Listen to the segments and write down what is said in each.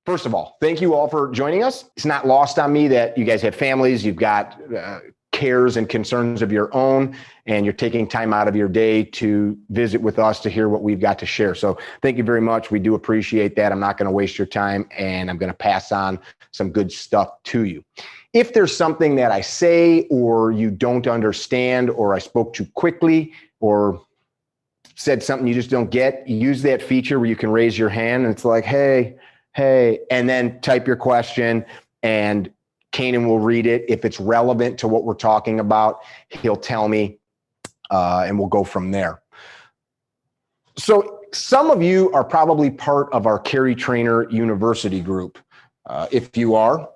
First of all, thank you all for joining us. It's not lost on me that you guys have families, you've got cares and concerns of your own, and you're taking time out of your day to visit with us to hear what we've got to share. So thank you very much. We do appreciate that. I'm not going to waste your time, and I'm going to pass on some good stuff to you. If there's something that I say or you don't understand, or I spoke too quickly, or said something you just don't get, use that feature where you can raise your hand and it's like, hey, and then type your question and Kanan will read it. If it's relevant to what we're talking about, he'll tell me and we'll go from there. So some of you are probably part of our Carry Trainer University group. If you are,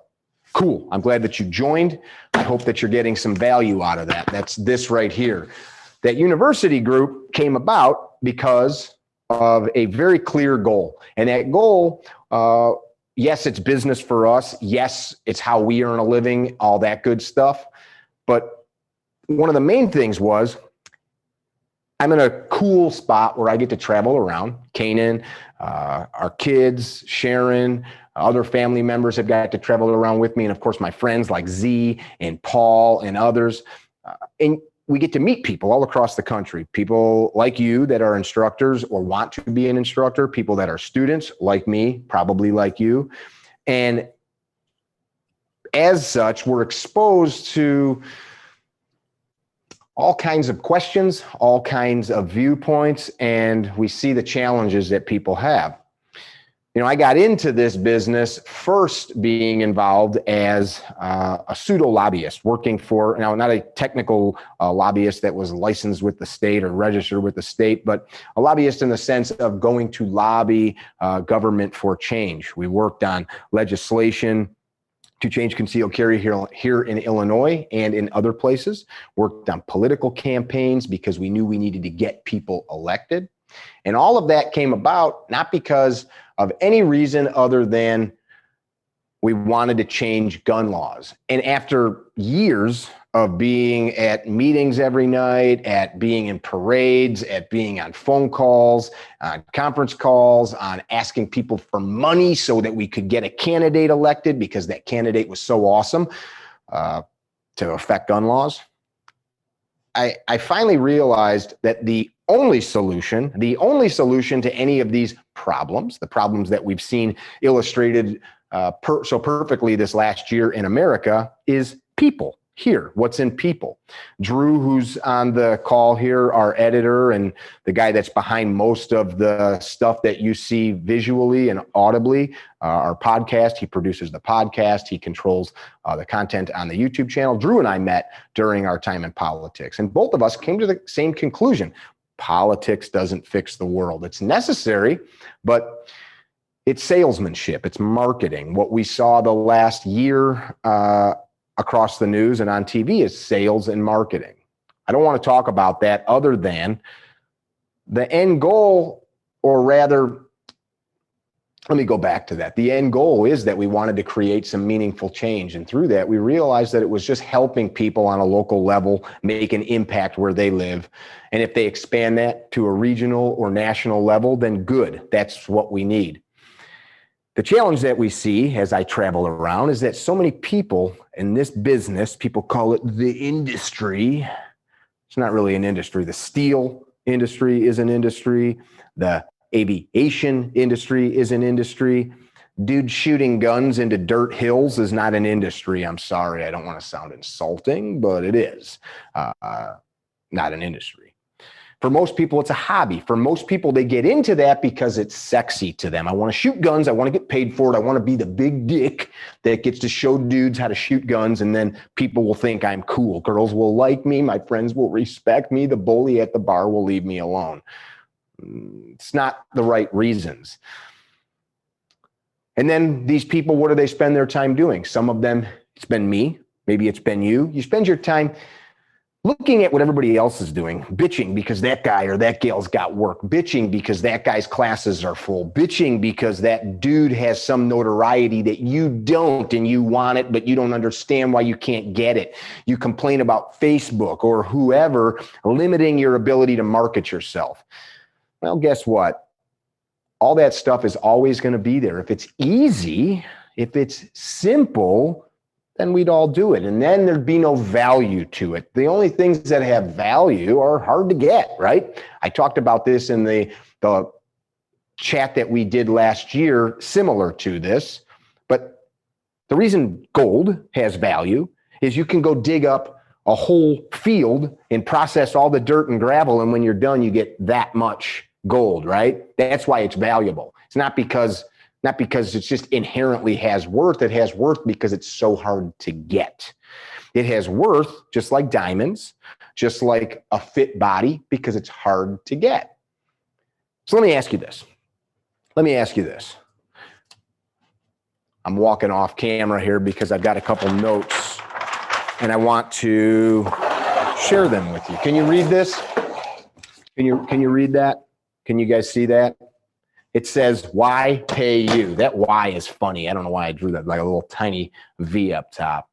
cool. I'm glad that you joined. I hope that you're getting some value out of that. That's this right here. That university group came about because of a very clear goal. And that goal, yes, it's business for us. Yes, it's how we earn a living, all that good stuff. But one of the main things was I'm in a cool spot where I get to travel around. Kanan, our kids, Sharon, other family members have got to travel around with me. And of course, my friends like Z and Paul and others. And we get to meet people all across the country, people like you that are instructors or want to be an instructor, people that are students like me, probably like you. And as such, we're exposed to all kinds of questions, all kinds of viewpoints, and we see the challenges that people have. You know, I got into this business first being involved as a pseudo lobbyist, working for, now not a technical lobbyist that was licensed with the state or registered with the state, but a lobbyist in the sense of going to lobby government for change. We worked on legislation to change concealed carry here in Illinois and in other places, worked on political campaigns because we knew we needed to get people elected. And all of that came about not because of any reason other than we wanted to change gun laws. And after years of being at meetings every night, at being in parades, at being on phone calls, on conference calls, on asking people for money so that we could get a candidate elected because that candidate was so awesome to affect gun laws, I finally realized that the only solution to any of these problems, the problems that we've seen illustrated so perfectly this last year in America, is people here. What's in people? Drew, who's on the call here, our editor and the guy that's behind most of the stuff that you see visually and audibly, our podcast, he produces the podcast, he controls the content on the YouTube channel. Drew and I met during our time in politics, and both of us came to the same conclusion. Politics doesn't fix the world. It's necessary, but it's salesmanship, it's marketing. What we saw the last year across the news and on TV is sales and marketing. I don't want to talk about that other than the end goal, or rather, let me go back to that. The end goal is that we wanted to create some meaningful change. And through that, we realized that it was just helping people on a local level make an impact where they live. And if they expand that to a regional or national level, then good. That's what we need. The challenge that we see as I travel around is that so many people in this business, people call it the industry. It's not really an industry. The steel industry is an industry. The aviation industry is an industry. Dude shooting guns into dirt hills is not an industry. I'm sorry, I don't want to sound insulting, but it is not an industry. For most people, it's a hobby. For most people, they get into that because it's sexy to them. I want to shoot guns. I want to get paid for it. I want to be the big dick that gets to show dudes how to shoot guns, and then people will think I'm cool. Girls will like me. My friends will respect me. The bully at the bar will leave me alone. It's not the right reasons. And then these people, what do they spend their time doing? Some of them, it's been me. Maybe it's been you. You spend your time looking at what everybody else is doing, bitching because that guy or that gal's got work, bitching because that guy's classes are full, bitching because that dude has some notoriety that you don't and you want it, but you don't understand why you can't get it. You complain about Facebook or whoever limiting your ability to market yourself. Well, guess what? all that stuff is always going to be there. If it's easy, if it's simple, then we'd all do it. And then there'd be no value to it. The only things that have value are hard to get, right? I talked about this in the chat that we did last year, similar to this. But the reason gold has value is you can go dig up a whole field and process all the dirt and gravel. And when you're done, you get that much gold, right? That's why it's valuable. It's not because it's just inherently has worth. It has worth because it's so hard to get. It has worth just like diamonds, just like a fit body, because it's hard to get. So let me ask you this. I'm walking off camera here because I've got a couple notes and I want to share them with you. Can you read this? Can you read that? Can you guys see that? It says, why pay you? That Y is funny. I don't know why I drew that, like a little tiny V up top.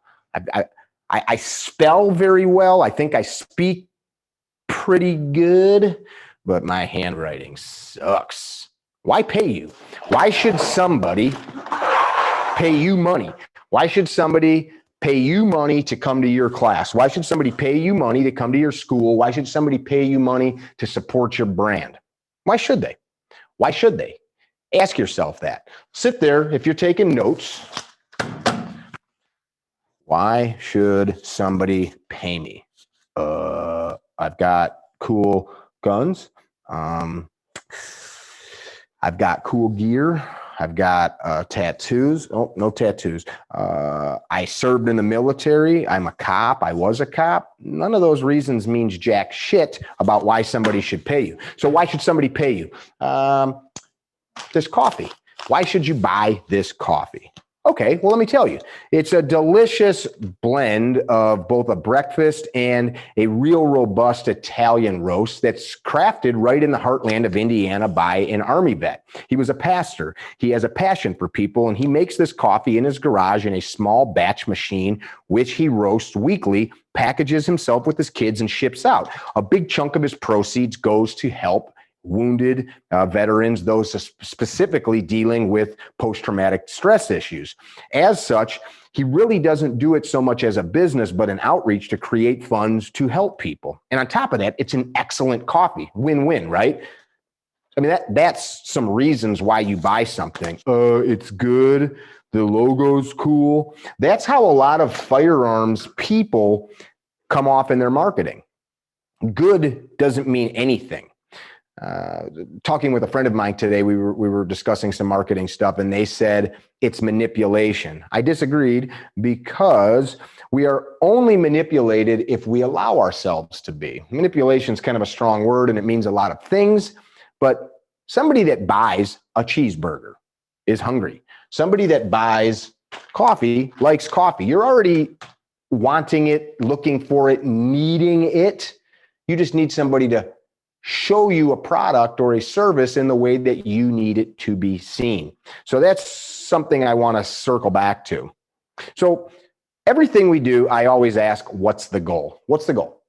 I spell very well. I think I speak pretty good, but my handwriting sucks. Why pay you? Why should somebody pay you money? Why should somebody pay you money to come to your class? Why should somebody pay you money to come to your school? Why should somebody pay you money to support your brand? Why should they? Why should they? Ask yourself that. Sit there if you're taking notes. Why should somebody pay me? I've got cool guns. I've got cool gear. I've got tattoos. Oh, no tattoos. I served in the military. I'm a cop. I was a cop. None of those reasons means jack shit about why somebody should pay you. So why should somebody pay you? This coffee. Why should you buy this coffee? Okay, well, let me tell you. It's a delicious blend of both a breakfast and a real robust Italian roast that's crafted right in the heartland of Indiana by an Army vet. He was a pastor. He has a passion for people, and he makes this coffee in his garage in a small batch machine, which he roasts weekly, packages himself with his kids, and ships out. A big chunk of his proceeds goes to help wounded veterans, those specifically dealing with post-traumatic stress issues. As such, he really doesn't do it so much as a business, but an outreach to create funds to help people. And on top of that, it's an excellent coffee. Win-win, right? I mean, that's some reasons why you buy something. It's good. The logo's cool. That's how a lot of firearms people come off in their marketing. Good doesn't mean anything. Talking with a friend of mine today, we were discussing some marketing stuff, and they said it's manipulation. I disagreed because we are only manipulated if we allow ourselves to be. Manipulation is kind of a strong word, and it means a lot of things, but somebody that buys a cheeseburger is hungry. Somebody that buys coffee likes coffee. You're already wanting it, looking for it, needing it. You just need somebody to show you a product or a service in the way that you need it to be seen. So that's something I want to circle back to. So everything we do, I always ask, what's the goal? What's the goal?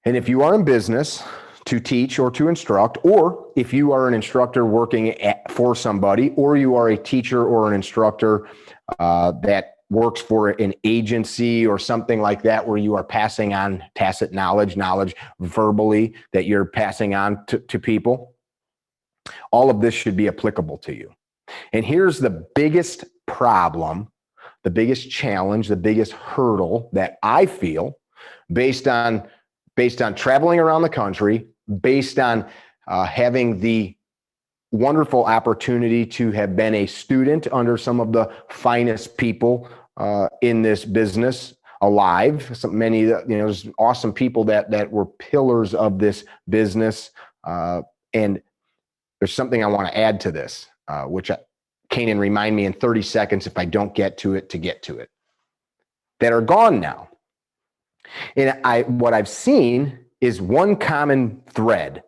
And if you are in business to teach or to instruct, or if you are an instructor working for somebody, or you are a teacher or an instructor that works for an agency or something like that, where you are passing on tacit knowledge verbally that you're passing on to people, all of this should be applicable to you. And here's the biggest problem, the biggest challenge, the biggest hurdle that I feel based on traveling around the country, based on having the wonderful opportunity to have been a student under some of the finest people in this business alive. So many, there's awesome people that were pillars of this business. And there's something I want to add to this, which Kanan, remind me in 30 seconds if I don't get to it, that are gone now. And what I've seen is one common thread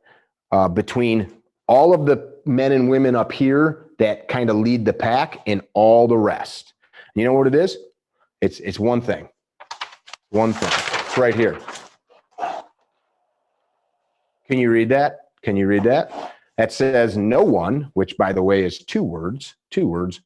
between all of the men and women up here that kind of lead the pack and all the rest. You know what it is? It's one thing. One thing. It's right here. Can you read that? Can you read that? that says no one, which by the way is two words,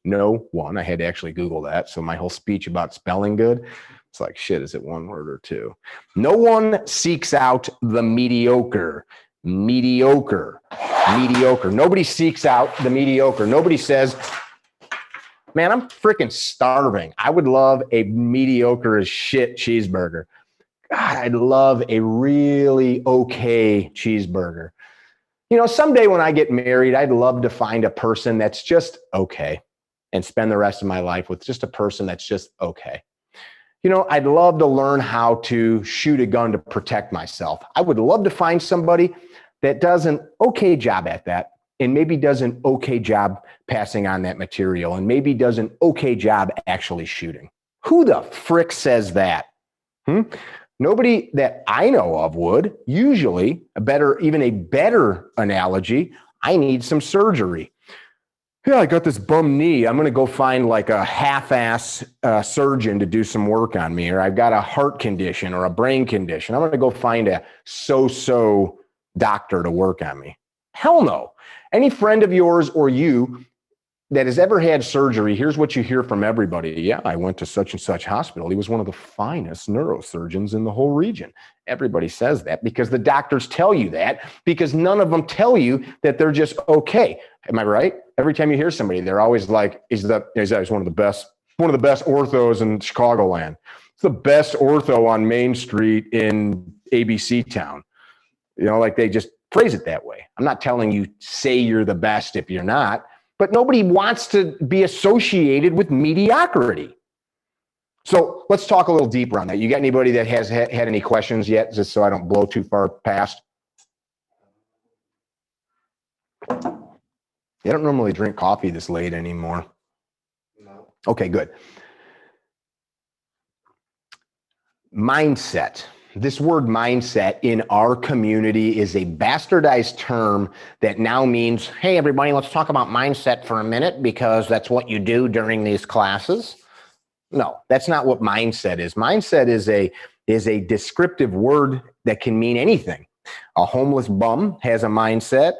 no one. I had to actually Google that. So my whole speech about spelling good, it's like, shit, is it one word or two? No one seeks out the mediocre. Mediocre. Nobody seeks out the mediocre. Nobody says, man, I'm freaking starving. I would love a mediocre as shit cheeseburger. God, I'd love a really okay cheeseburger. You know, someday when I get married, I'd love to find a person that's just okay and spend the rest of my life with just a person that's just okay. You know, I'd love to learn how to shoot a gun to protect myself. I would love to find somebody that does an okay job at that, and maybe does an okay job passing on that material, and maybe does an okay job actually shooting. Who the frick says that? Nobody that I know of would. Usually, even a better analogy, I need some surgery. Yeah, I got this bum knee. I'm going to go find like a half-ass surgeon to do some work on me, or I've got a heart condition or a brain condition. I'm going to go find a so-so doctor to work on me. Hell no. Any friend of yours or you that has ever had surgery, here's what you hear from everybody. Yeah, I went to such and such hospital. He was one of the finest neurosurgeons in the whole region. Everybody says that because the doctors tell you that, because none of them tell you that they're just okay. Am I right? Every time you hear somebody, they're always like, he's one of the best orthos in Chicagoland. It's the best ortho on Main Street in ABC town. You know, like they just phrase it that way. I'm not telling you say you're the best if you're not, but nobody wants to be associated with mediocrity. So let's talk a little deeper on that. You got anybody that has had any questions yet, just so I don't blow too far past? I don't normally drink coffee this late anymore. No. Okay, good. Mindset. This word mindset in our community is a bastardized term that now means, hey, everybody, let's talk about mindset for a minute because that's what you do during these classes. No, that's not what mindset is. Mindset is a descriptive word that can mean anything. A homeless bum has a mindset.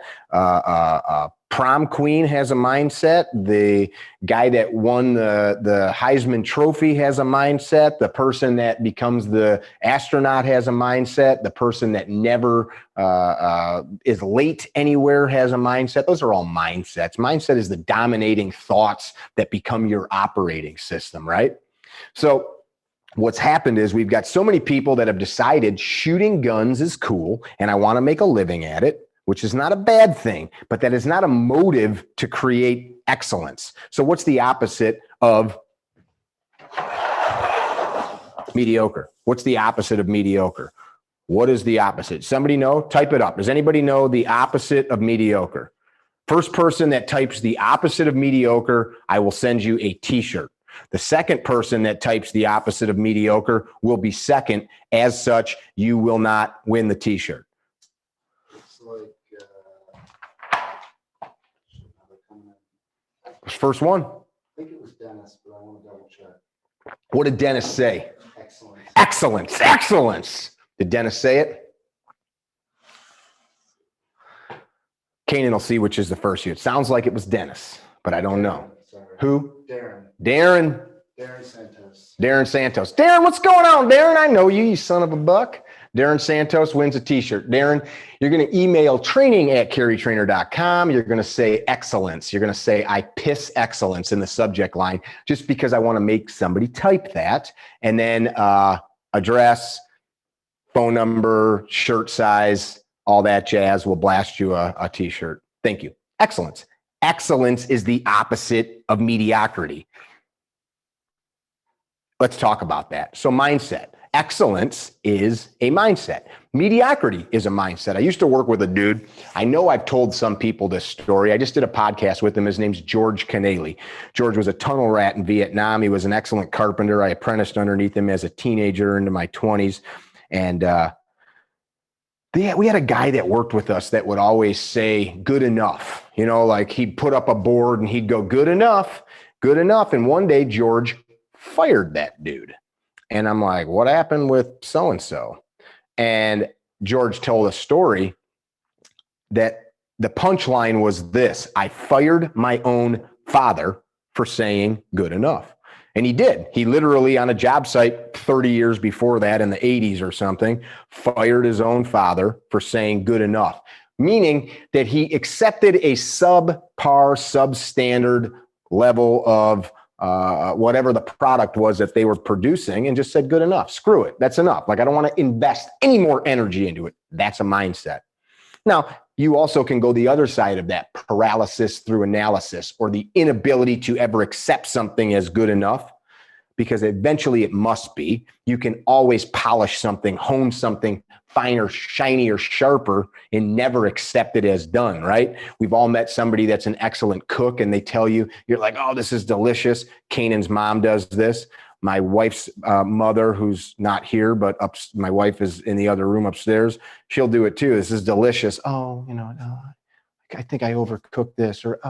Prom queen has a mindset. The guy that won the Heisman Trophy has a mindset. The person that becomes the astronaut has a mindset. The person that never is late anywhere has a mindset. Those are all mindsets. Mindset is the dominating thoughts that become your operating system, right? So what's happened is we've got so many people that have decided shooting guns is cool and I want to make a living at it, which is not a bad thing, but that is not a motive to create excellence. So what's the opposite of mediocre? What's the opposite of mediocre? What is the opposite? Somebody know? Type it up. Does anybody know the opposite of mediocre? First person that types the opposite of mediocre, I will send you a t-shirt. The second person that types the opposite of mediocre will be second. As such, you will not win the t-shirt. It's like, First one. I think it was Dennis, but I want to double check. What did Dennis say? Excellent. Excellence. Excellence. Did Dennis say it? Kanan will see which is the first here. It sounds like it was Dennis, but I don't know. Sorry. Who? Darren. Darren. Darren Santos. Darren Santos. Darren, what's going on, Darren? I know you, you son of a buck. Darren Santos wins a t-shirt. Darren, you're going to email training@carrytrainer.com. You're going to say excellence. You're going to say, I piss excellence in the subject line, just because I want to make somebody type that. And then address, phone number, shirt size, all that jazz will blast you a t-shirt. Thank you. Excellence. Excellence is the opposite of mediocrity. Let's talk about that. So mindset. Excellence is a mindset. Mediocrity is a mindset. I used to work with a dude. I know I've told some people this story. I just did a podcast with him. His name's George Canelli. George was a tunnel rat in Vietnam. He was an excellent carpenter. I apprenticed underneath him as a teenager into my 20s. And we had a guy that worked with us that would always say, good enough. You know, like he'd put up a board and he'd go, good enough, good enough. And one day, George fired that dude. And I'm like, what happened with so-and-so? And George told a story that the punchline was this: I fired my own father for saying good enough. And he did. He literally, on a job site 30 years before that, in the 80s or something, fired his own father for saying good enough, meaning that he accepted a subpar, substandard level of whatever the product was that they were producing and just said good enough. Screw it. That's enough. Like, I don't want to invest any more energy into it. That's a mindset. Now, you also can go the other side of that, paralysis through analysis, or the inability to ever accept something as good enough, because eventually it must be. You can always polish something, hone something finer, shinier, sharper, and never accept it as done, right? We've all met somebody that's an excellent cook, and they tell you, you're like, oh, this is delicious. Kanan's mom does this. My wife's mother, who's not here, but my wife is in the other room upstairs, she'll do it too. This is delicious. Oh, I think I overcooked this, or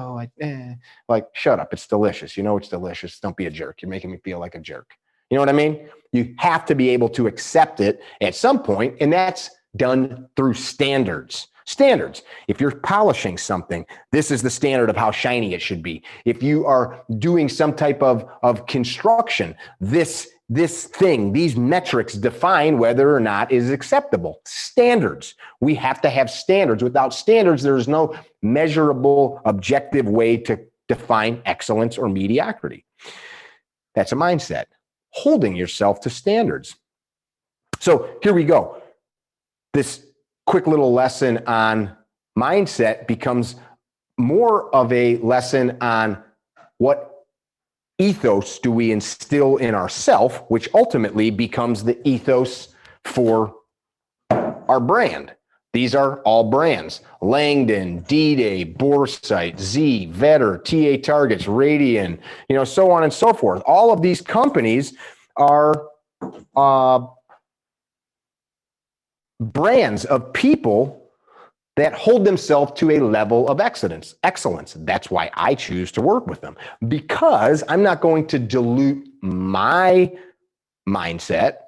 like, shut up. It's delicious. You know it's delicious. Don't be a jerk. You're making me feel like a jerk. You know what I mean? You have to be able to accept it at some point, and that's done through standards. Standards. If you're polishing something, this is the standard of how shiny it should be. If you are doing some type of construction, this thing, these metrics define whether or not it is acceptable. Standards. We have to have standards. Without standards, there is no measurable, objective way to define excellence or mediocrity. That's a mindset. Holding yourself to standards. So here we go. This quick little lesson on mindset becomes more of a lesson on what ethos do we instill in ourselves, which ultimately becomes the ethos for our brand. These are all brands: Langdon, D-Day, Boresight, Z, Vetter, TA Targets, Radian, so on and so forth. All of these companies are brands of people that hold themselves to a level of excellence. That's why I choose to work with them, because I'm not going to dilute my mindset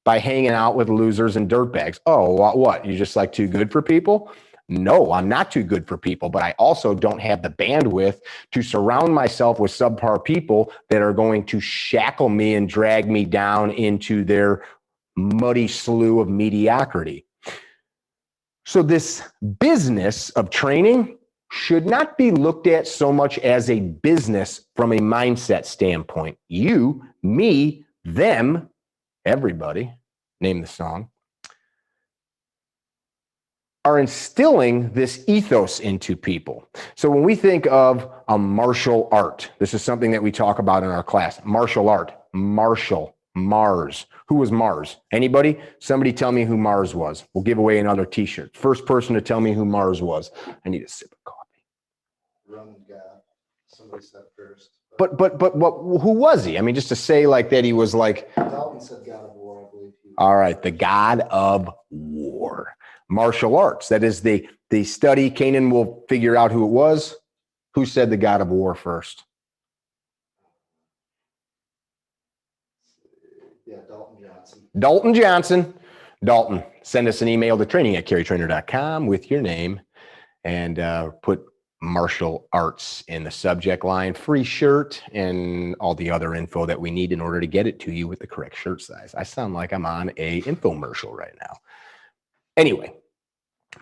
by hanging out with losers and dirtbags. Oh, what? You're just like too good for people? No, I'm not too good for people, but I also don't have the bandwidth to surround myself with subpar people that are going to shackle me and drag me down into their muddy slough of mediocrity. So this business of training should not be looked at so much as a business from a mindset standpoint. You, me, them, everybody, name the song, are instilling this ethos into people. So when we think of a martial art, this is something that we talk about in our class. Martial art, Mars. Who was Mars? Anybody? Somebody tell me who Mars was. We'll give away another t-shirt. First person to tell me who Mars was. I need a sip of coffee. Roman god. Somebody said first. But who was he? I mean, just to say like that he was like. Dalton said God of War, I believe. All right, the God of War. Martial arts. That is the study. Kanan will figure out who it was. Who said the God of War first? Yeah, Dalton Johnson. Dalton Johnson. Dalton, send us an email to training@carrytrainer.com with your name and put martial arts in the subject line. Free shirt and all the other info that we need in order to get it to you with the correct shirt size. I sound like I'm on a infomercial right now. Anyway,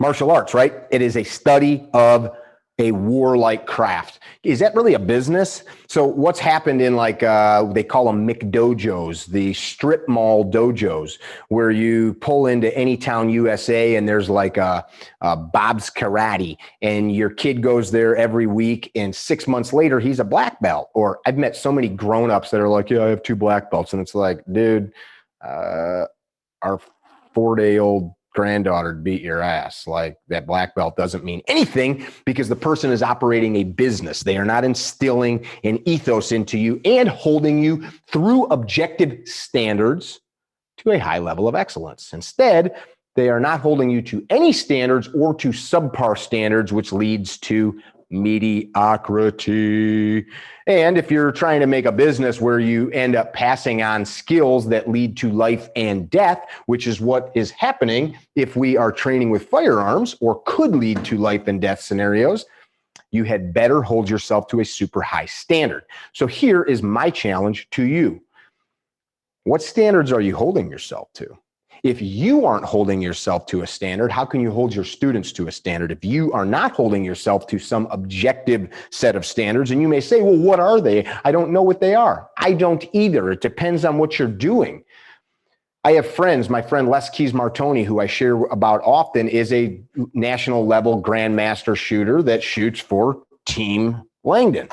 martial arts, right? It is a study of a warlike craft. Is that really a business? So what's happened in like, they call them McDojos, the strip mall dojos, where you pull into Anytown, USA, and there's like a Bob's Karate, and your kid goes there every week, and 6 months later, he's a black belt. Or I've met so many grownups that are like, yeah, I have 2 black belts. And it's like, dude, our 4-day-old granddaughter beat your ass. Like, that black belt doesn't mean anything because the person is operating a business. They are not instilling an ethos into you and holding you through objective standards to a high level of excellence. Instead, they are not holding you to any standards or to subpar standards, which leads to mediocrity. And if you're trying to make a business where you end up passing on skills that lead to life and death, which is what is happening if we are training with firearms, or could lead to life and death scenarios, you had better hold yourself to a super high standard. So here is my challenge to you. What standards are you holding yourself to? If you aren't holding yourself to a standard, how can you hold your students to a standard? If you are not holding yourself to some objective set of standards, and you may say, well, what are they? I don't know what they are. I don't either. It depends on what you're doing. I have friends, my friend Les Keys Martoni, who I share about often, is a national level grandmaster shooter that shoots for Team Langdon.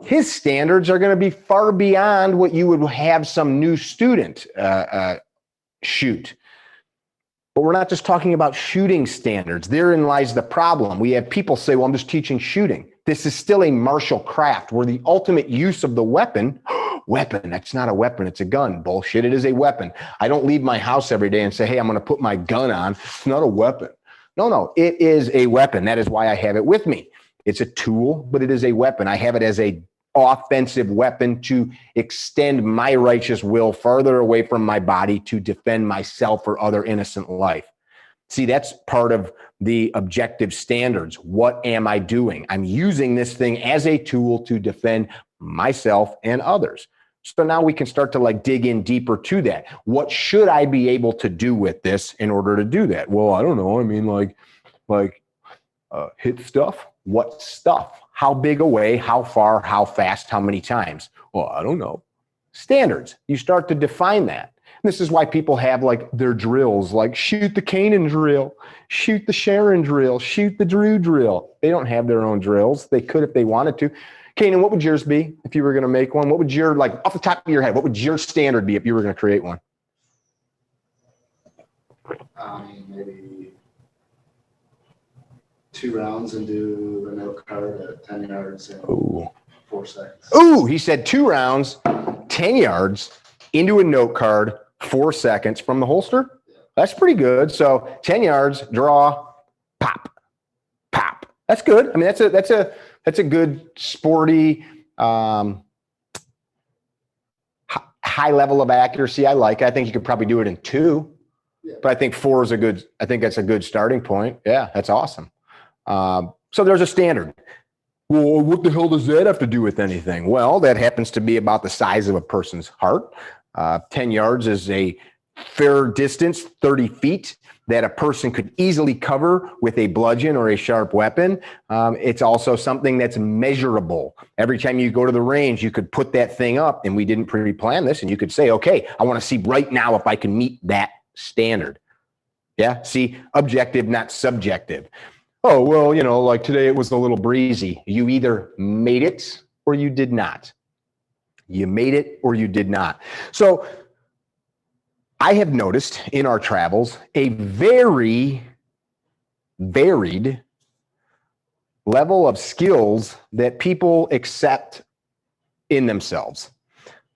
His standards are going to be far beyond what you would have some new student shoot. But we're not just talking about shooting standards. Therein lies the problem. We have people say, well, I'm just teaching shooting. This is still a martial craft where the ultimate use of the weapon, that's not a weapon, it's a gun. Bullshit, it is a weapon. I don't leave my house every day and say, hey, I'm going to put my gun on. It's not a weapon. No, it is a weapon. That is why I have it with me. It's a tool, but it is a weapon. I have it as a offensive weapon to extend my righteous will farther away from my body to defend myself or other innocent life. See, that's part of the objective standards. What am I doing? I'm using this thing as a tool to defend myself and others. So now we can start to dig in deeper to that. What should I be able to do with this in order to do that? Well, I don't know. I mean, hit stuff. What stuff? How big away? How far? How fast? How many times? Well, I don't know. Standards. You start to define that. And this is why people have their drills, shoot the Canaan drill, shoot the Sharon drill, shoot the Drew drill. They don't have their own drills. They could if they wanted to. Canaan, what would yours be if you were going to make one? What would your, off the top of your head, what would your standard be if you were going to create one? Maybe 2 rounds and do the note card at 10 yards in 4 seconds. Ooh, he said 2 rounds, 10 yards into a note card, 4 seconds from the holster. Yeah. That's pretty good. So 10 yards, draw, pop, pop. That's good. I mean, that's a good sporty, high level of accuracy. I like it. I think you could probably do it in 2, but I think 4 is I think that's a good starting point. Yeah, that's awesome. So there's a standard. Well, what the hell does that have to do with anything? Well, that happens to be about the size of a person's heart. 10 yards is a fair distance, 30 feet, that a person could easily cover with a bludgeon or a sharp weapon. It's also something that's measurable. Every time you go to the range, you could put that thing up, and we didn't pre-plan this, and you could say, okay, I want to see right now if I can meet that standard. Yeah, see, objective, not subjective. Oh, well, today it was a little breezy. You either made it or you did not. You made it or you did not. So I have noticed in our travels a very varied level of skills that people accept in themselves.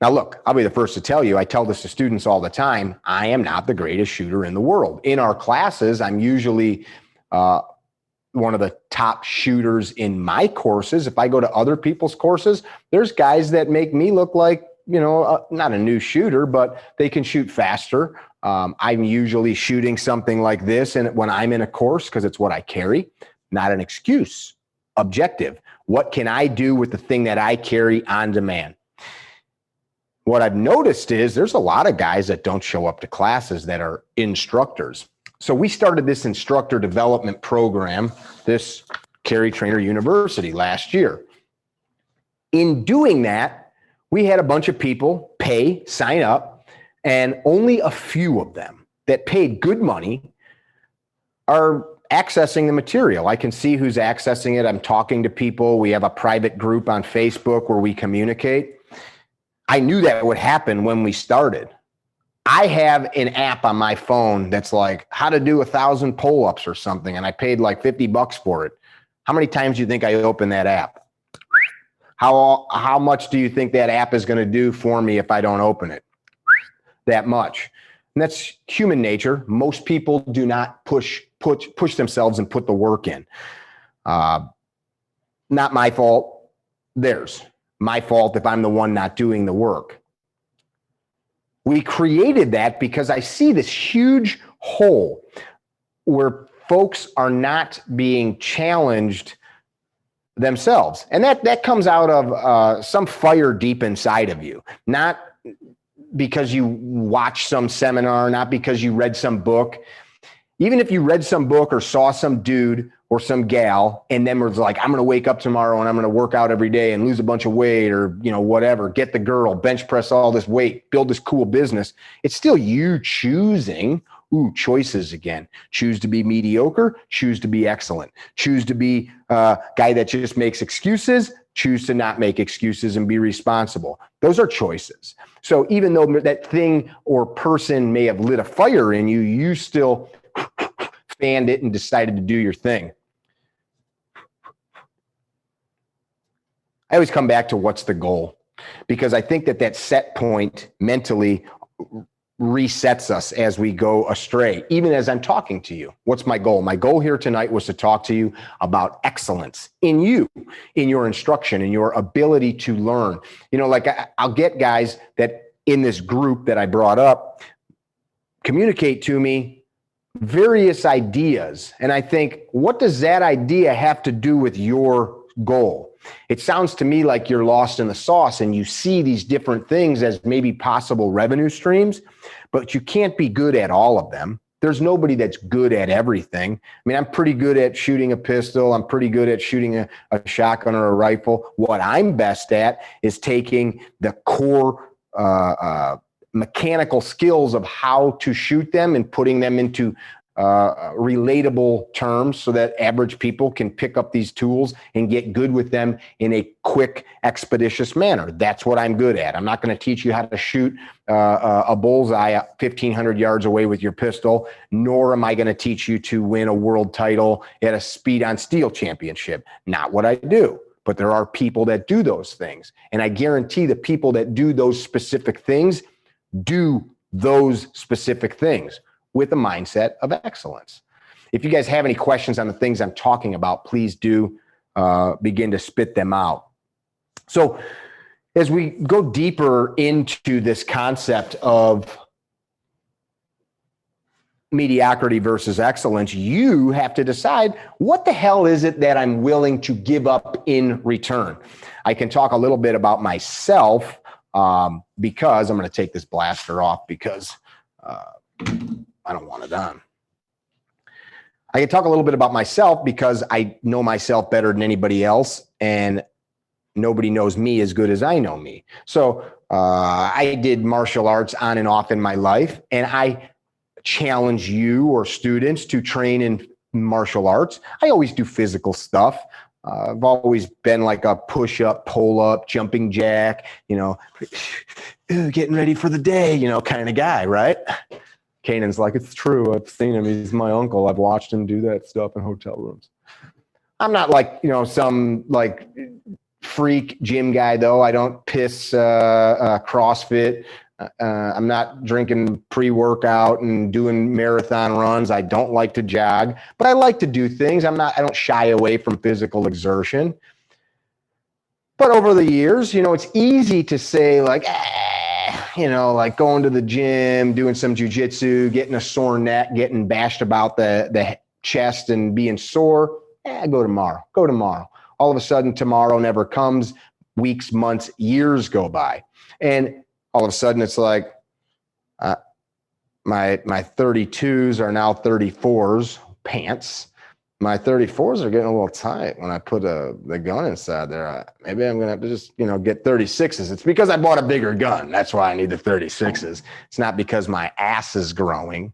Now, look, I'll be the first to tell you, I tell this to students all the time, I am not the greatest shooter in the world. In our classes, I'm usually one of the top shooters in my courses. If I go to other people's courses, there's guys that make me look like, not a new shooter, but they can shoot faster. I'm usually shooting something like this and when I'm in a course, because it's what I carry, not an excuse. Objective. What can I do with the thing that I carry on demand? What I've noticed is there's a lot of guys that don't show up to classes that are instructors. So we started this instructor development program, this Carry Trainer University, last year. In doing that, we had a bunch of people sign up, and only a few of them that paid good money are accessing the material. I can see who's accessing it. I'm talking to people. We have a private group on Facebook where we communicate. I knew that would happen when we started. I have an app on my phone that's like how to do 1,000 pull-ups or something, and I paid like $50 for it. How many times do you think I open that app? How much do you think that app is going to do for me if I don't open it? That much. And that's human nature. Most people do not push themselves and put the work in. Not my fault, theirs. My fault if I'm the one not doing the work. We created that because I see this huge hole where folks are not being challenged themselves. And that comes out of some fire deep inside of you, not because you watched some seminar, not because you read some book. Even if you read some book or saw some dude or some gal and then was like, I'm going to wake up tomorrow and I'm going to work out every day and lose a bunch of weight or, whatever, get the girl, bench press all this weight, build this cool business. It's still you choosing. Choices again. Choose to be mediocre, choose to be excellent. Choose to be a guy that just makes excuses, choose to not make excuses and be responsible. Those are choices. So even though that thing or person may have lit a fire in you, you still fanned it and decided to do your thing. I always come back to what's the goal, because I think that set point mentally resets us as we go astray, even as I'm talking to you. What's my goal? My goal here tonight was to talk to you about excellence in you, in your instruction, in your ability to learn. I'll get guys that in this group that I brought up communicate to me various ideas. And I think, what does that idea have to do with your goal? It sounds to me like you're lost in the sauce and you see these different things as maybe possible revenue streams, but you can't be good at all of them. There's nobody that's good at everything. I mean, I'm pretty good at shooting a pistol. I'm pretty good at shooting a shotgun or a rifle. What I'm best at is taking the core mechanical skills of how to shoot them and putting them into relatable terms so that average people can pick up these tools and get good with them in a quick, expeditious manner. That's what I'm good at. I'm not going to teach you how to shoot a bullseye 1,500 yards away with your pistol, nor am I going to teach you to win a world title at a speed on steel championship. Not what I do. But there are people that do those things. And I guarantee the people that do those specific things do those specific things with a mindset of excellence. If you guys have any questions on the things I'm talking about, please do begin to spit them out. So as we go deeper into this concept of mediocrity versus excellence, you have to decide, what the hell is it that I'm willing to give up in return? I can talk a little bit about myself because I'm going to take this blaster off because I don't want it on. I can talk a little bit about myself because I know myself better than anybody else, and nobody knows me as good as I know me. So I did martial arts on and off in my life, and I challenge you or students to train in martial arts. I always do physical stuff. I've always been like a push-up, pull-up, jumping jack, getting ready for the day, kind of guy, right? Kanan's like, it's true. I've seen him. He's my uncle. I've watched him do that stuff in hotel rooms. I'm not like, some like freak gym guy though. I don't piss CrossFit. I'm not drinking pre-workout and doing marathon runs. I don't like to jog, but I like to do things. I don't shy away from physical exertion. But over the years, it's easy to say like, like going to the gym, doing some jujitsu, getting a sore neck, getting bashed about the chest and being sore. Go tomorrow. All of a sudden, tomorrow never comes. Weeks, months, years go by. And all of a sudden, it's like my 32s are now 34s pants. My 34s are getting a little tight when I put the gun inside there. Maybe I'm going to have to just, get 36s. It's because I bought a bigger gun. That's why I need the 36s. It's not because my ass is growing.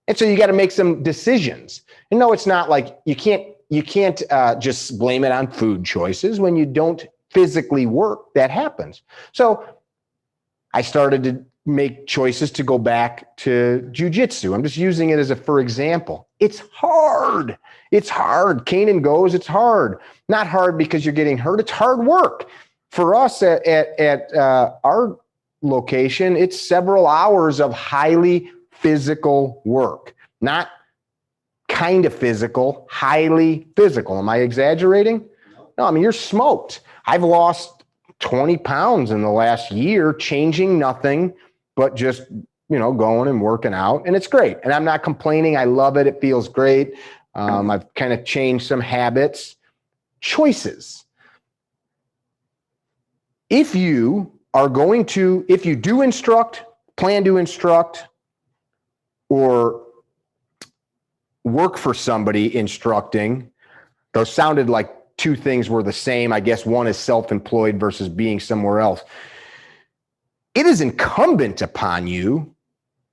And so you got to make some decisions. And no, it's not like you can't just blame it on food choices. When you don't physically work, that happens. So I started to make choices to go back to jujitsu. I'm just using it for example. It's hard. Kanan goes, it's hard. Not hard because you're getting hurt. It's hard work. For us at our location, it's several hours of highly physical work. Not kind of physical, highly physical. Am I exaggerating? No, I mean, you're smoked. I've lost 20 pounds in the last year, changing nothing, but just, going and working out. And it's great. And I'm not complaining. I love it. It feels great. I've kind of changed some habits, choices. If you do instruct, plan to instruct, or work for somebody instructing, those sounded like two things were the same. I guess one is self-employed versus being somewhere else. It is incumbent upon you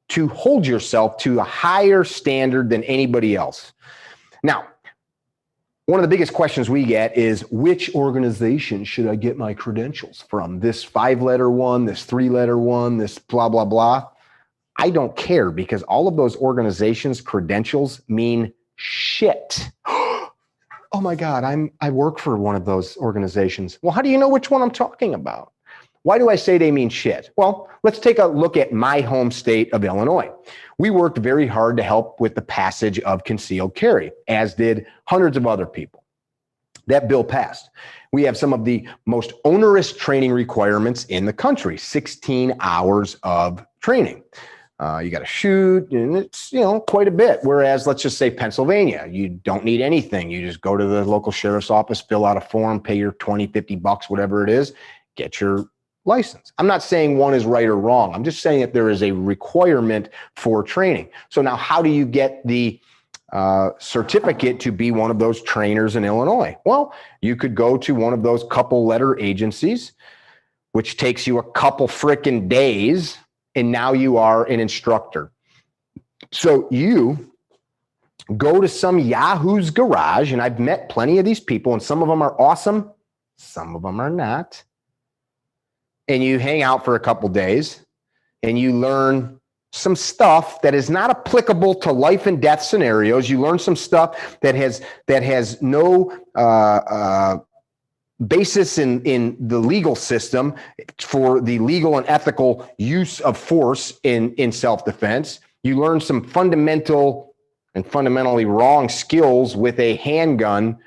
to hold yourself to a higher standard than anybody else. Now, one of the biggest questions we get is, which organization should I get my credentials from? This 5-letter one, this 3-letter one, this blah, blah, blah. I don't care, because all of those organizations' credentials mean shit. Oh my God, I work for one of those organizations. Well, how do you know which one I'm talking about? Why do I say they mean shit? Well, let's take a look at my home state of Illinois. We worked very hard to help with the passage of concealed carry, as did hundreds of other people. That bill passed. We have some of the most onerous training requirements in the country, 16 hours of training. You got to shoot, and it's, quite a bit. Whereas, let's just say Pennsylvania, you don't need anything. You just go to the local sheriff's office, fill out a form, pay your $20, $50, whatever it is, get your license. I'm not saying one is right or wrong. I'm just saying that there is a requirement for training. So now, how do you get the certificate to be one of those trainers in Illinois? Well, you could go to one of those couple letter agencies, which takes you a couple frickin' days, and now you are an instructor. So you go to some Yahoo's garage, and I've met plenty of these people, and some of them are awesome, some of them are not. And you hang out for a couple days, and you learn some stuff that is not applicable to life and death scenarios. You learn some stuff that has no basis in the legal system for the legal and ethical use of force in self-defense. You learn some fundamental and fundamentally wrong skills with a handgun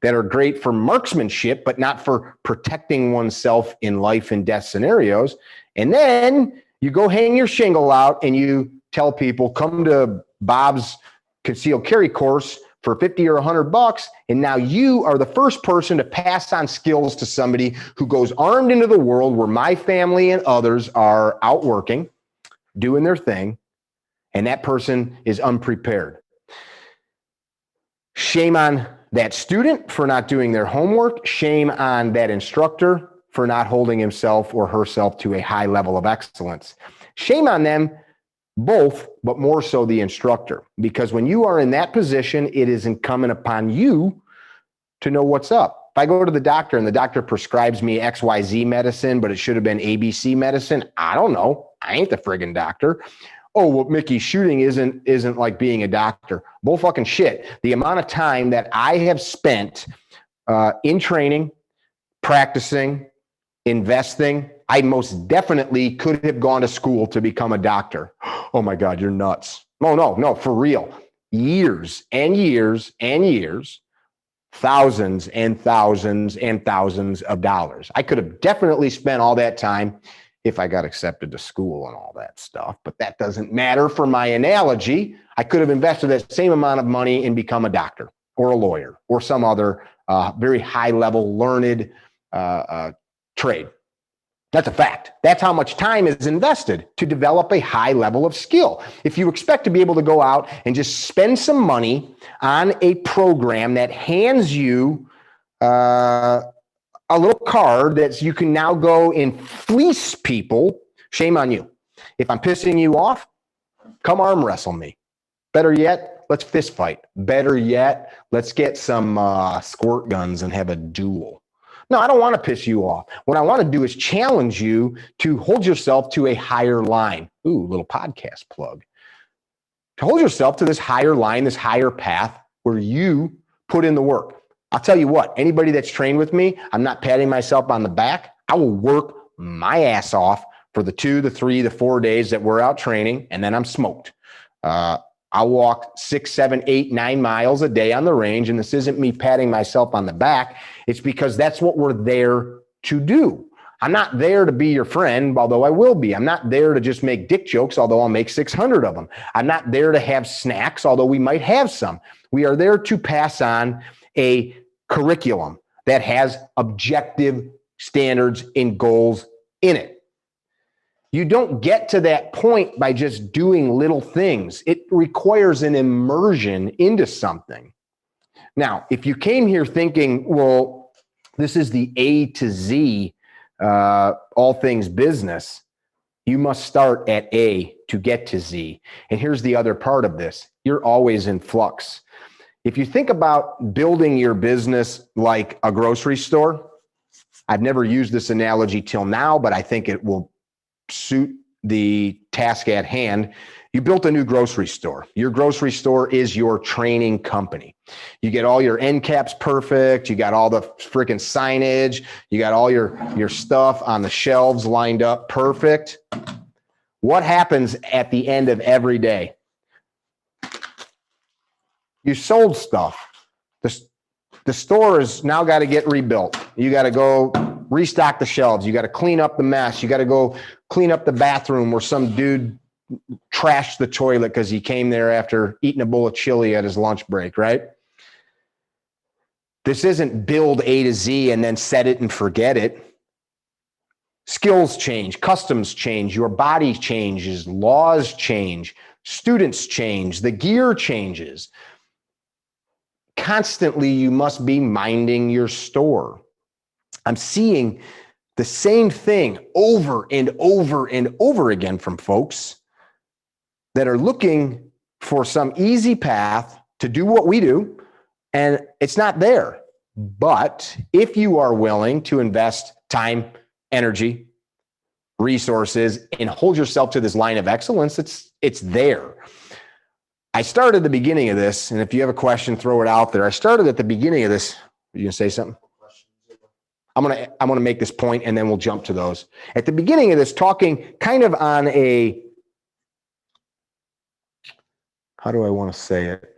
that are great for marksmanship, but not for protecting oneself in life and death scenarios. And then you go hang your shingle out and you tell people, come to Bob's concealed carry course for $50 or $100. And now you are the first person to pass on skills to somebody who goes armed into the world where my family and others are out working, doing their thing. And that person is unprepared. Shame on that student for not doing their homework. Shame on that instructor for not holding himself or herself to a high level of excellence. Shame on them both, but more so the instructor, because when you are in that position, it is incumbent upon you to know what's up. If I go to the doctor and the doctor prescribes me XYZ medicine, but it should have been ABC medicine, I don't know. I ain't the friggin' doctor. Oh, well, Mickey's shooting isn't like being a doctor. Bull fucking shit. The amount of time that I have spent in training, practicing, investing, I most definitely could have gone to school to become a doctor. Oh my God, you're nuts. No, for real. Years and years and years, thousands and thousands and thousands of dollars. I could have definitely spent all that time if I got accepted to school and all that stuff, but that doesn't matter for my analogy. I could have invested that same amount of money and become a doctor or a lawyer or some other very high level learned trade. That's a fact. That's how much time is invested to develop a high level of skill. If you expect to be able to go out and just spend some money on a program that hands you a little card that you can now go and fleece people, shame on you. If I'm pissing you off, come arm wrestle me. Better yet, let's fist fight. Better yet, let's get some squirt guns and have a duel. No, I don't want to piss you off. What I want to do is challenge you to hold yourself to a higher line. Ooh, little podcast plug. To hold yourself to this higher line, this higher path where you put in the work. I'll tell you what, anybody that's trained with me, I'm not patting myself on the back. I will work my ass off for the 2, the 3, the 4 days that we're out training, and then I'm smoked. I'll walk 6, 7, 8, 9 miles a day on the range. And this isn't me patting myself on the back. It's because that's what we're there to do. I'm not there to be your friend, although I will be. I'm not there to just make dick jokes, although I'll make 600 of them. I'm not there to have snacks, although we might have some. We are there to pass on a curriculum that has objective standards and goals in it. You don't get to that point by just doing little things. It requires an immersion into something. Now, if you came here thinking, well, this is the A to Z, all things business, you must start at A to get to Z. And here's the other part of this. You're always in flux. If you think about building your business like a grocery store, I've never used this analogy till now, but I think it will suit the task at hand. You built a new grocery store. Your grocery store is your training company. You get all your end caps perfect. You got all the freaking signage. You got all your stuff on the shelves lined up perfect. What happens at the end of every day? You sold stuff. The store has now got to get rebuilt. You got to go restock the shelves. You got to clean up the mess. You got to go clean up the bathroom where some dude trashed the toilet because he came there after eating a bowl of chili at his lunch break, right? This isn't build A to Z and then set it and forget it. Skills change, customs change, your body changes, laws change, students change, the gear changes. Constantly, you must be minding your store. I'm seeing the same thing over and over and over again from folks that are looking for some easy path to do what we do, and it's not there. But if you are willing to invest time, energy, resources, and hold yourself to this line of excellence, it's there. I started at the beginning of this, and if you have a question, throw it out there. I started at the beginning of this. You gonna say something? I'm gonna make this point, and then we'll jump to those. At the beginning of this, talking kind of on a, how do I want to say it?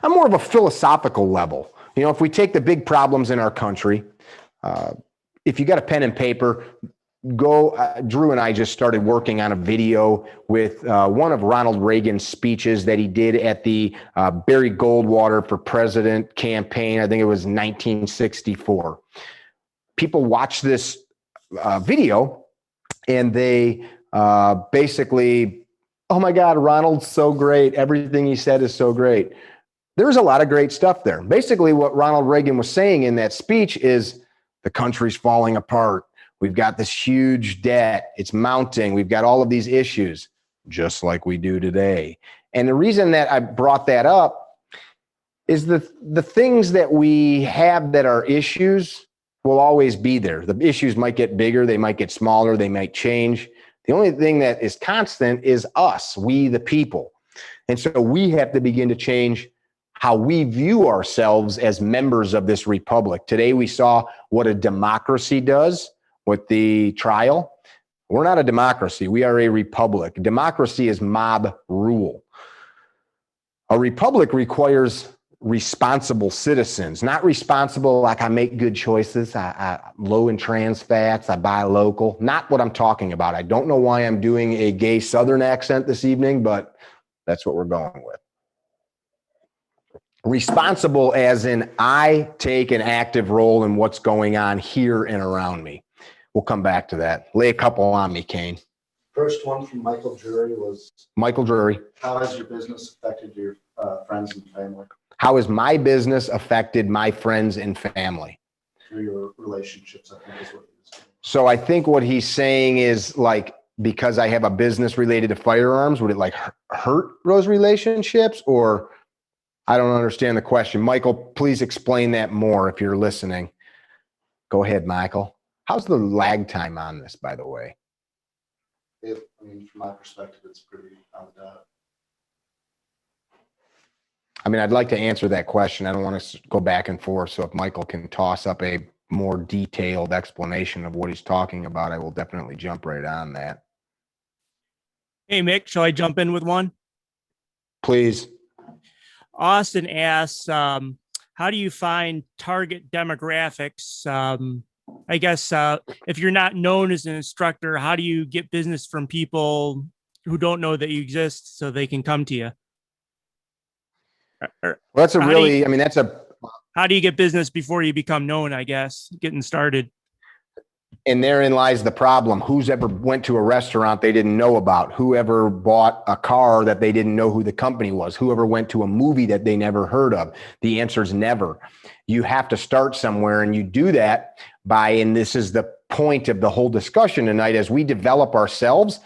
I'm more of a philosophical level. You know, if we take the big problems in our country, if you got a pen and paper, go. Drew and I just started working on a video with one of Ronald Reagan's speeches that he did at the Barry Goldwater for President campaign. I think it was 1964. People watch this video and they basically, oh my God, Ronald's so great. Everything he said is so great. There's a lot of great stuff there. Basically, what Ronald Reagan was saying in that speech is the country's falling apart. We've got this huge debt. It's mounting. We've got all of these issues, just like we do today. And the reason that I brought that up is the things that we have that are issues will always be there. The issues might get bigger. They might get smaller. They might change. The only thing that is constant is us, we the people. And so we have to begin to change how we view ourselves as members of this republic. Today we saw what a democracy does with the trial. We're not a democracy. We are a republic. Democracy is mob rule. A republic requires responsible citizens, not responsible like I make good choices, I low in trans fats, I buy local. Not what I'm talking about. I don't know why I'm doing a gay Southern accent this evening, but that's what we're going with. Responsible as in I take an active role in what's going on here and around me. We'll come back to that. Lay a couple on me, Kane. First one from Michael Drury was, Michael Drury. how has your business affected your friends and family? How has my business affected my friends and family? Through your relationships, I think is what he was saying. So I think what he's saying is like, because I have a business related to firearms, would it like hurt those relationships? Or I don't understand the question. Michael, please explain that more if you're listening. Go ahead, Michael. How's the lag time on this, by the way? I mean, from my perspective, it's pretty on the dot. I mean, I'd like to answer that question. I don't want to go back and forth. So if Michael can toss up a more detailed explanation of what he's talking about, I will definitely jump right on that. Hey, Mick, shall I jump in with one? Please. Austin asks, how do you find target demographics? I guess if you're not known as an instructor, how do you get business from people who don't know that you exist so they can come to you? Well, that's a really, I mean, that's a, how do you get business before you become known, I guess, getting started? and therein lies the problem. Who's ever went to a restaurant they didn't know about? Whoever bought a car that they didn't know who the company was? Whoever went to a movie that they never heard of? The answer is never. You have to start somewhere, and you do that by, and this is the point of the whole discussion tonight, as we develop ourselves.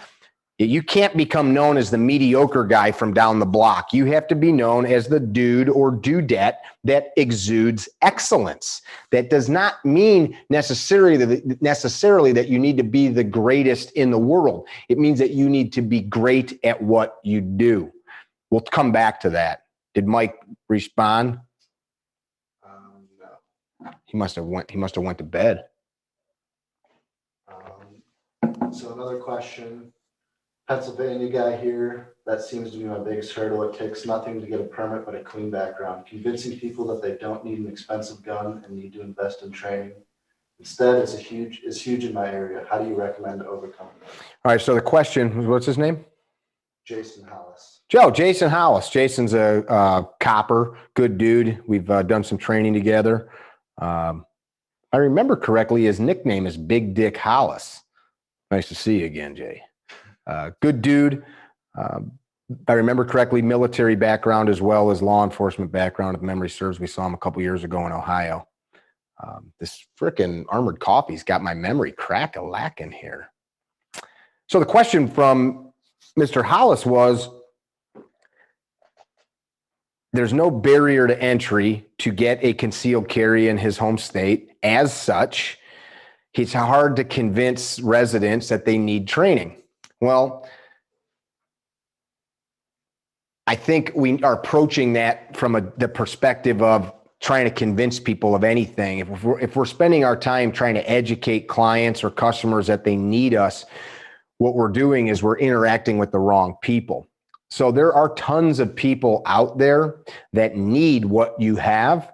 You can't become known as the mediocre guy from down the block. You have to be known as the dude or dudette that exudes excellence. That does not mean necessarily that you need to be the greatest in the world. It means that you need to be great at what you do. We'll come back to that. Did Mike respond? No. He must have went to bed. So another question. Pennsylvania guy here, that seems to be my biggest hurdle. It takes nothing to get a permit but a clean background. Convincing people that they don't need an expensive gun and need to invest in training. Instead, it's huge in my area. How do you recommend overcoming that? All right, so the question, what's his name? Jason Hollis. Jason Hollis. Jason's a copper, good dude. We've done some training together. I remember correctly, his nickname is Big Dick Hollis. Nice to see you again, Jay. Good dude. I remember correctly, military background as well as law enforcement background, if memory serves. We saw him a couple years ago in Ohio. This frickin' Armored Coffee's got my memory crack-a-lackin' here. So the question from Mr. Hollis was, there's no barrier to entry to get a concealed carry in his home state. As such, it's hard to convince residents that they need training. Well, I think we are approaching that from the perspective of trying to convince people of anything. If we're spending our time trying to educate clients or customers that they need us, what we're doing is we're interacting with the wrong people. So there are tons of people out there that need what you have.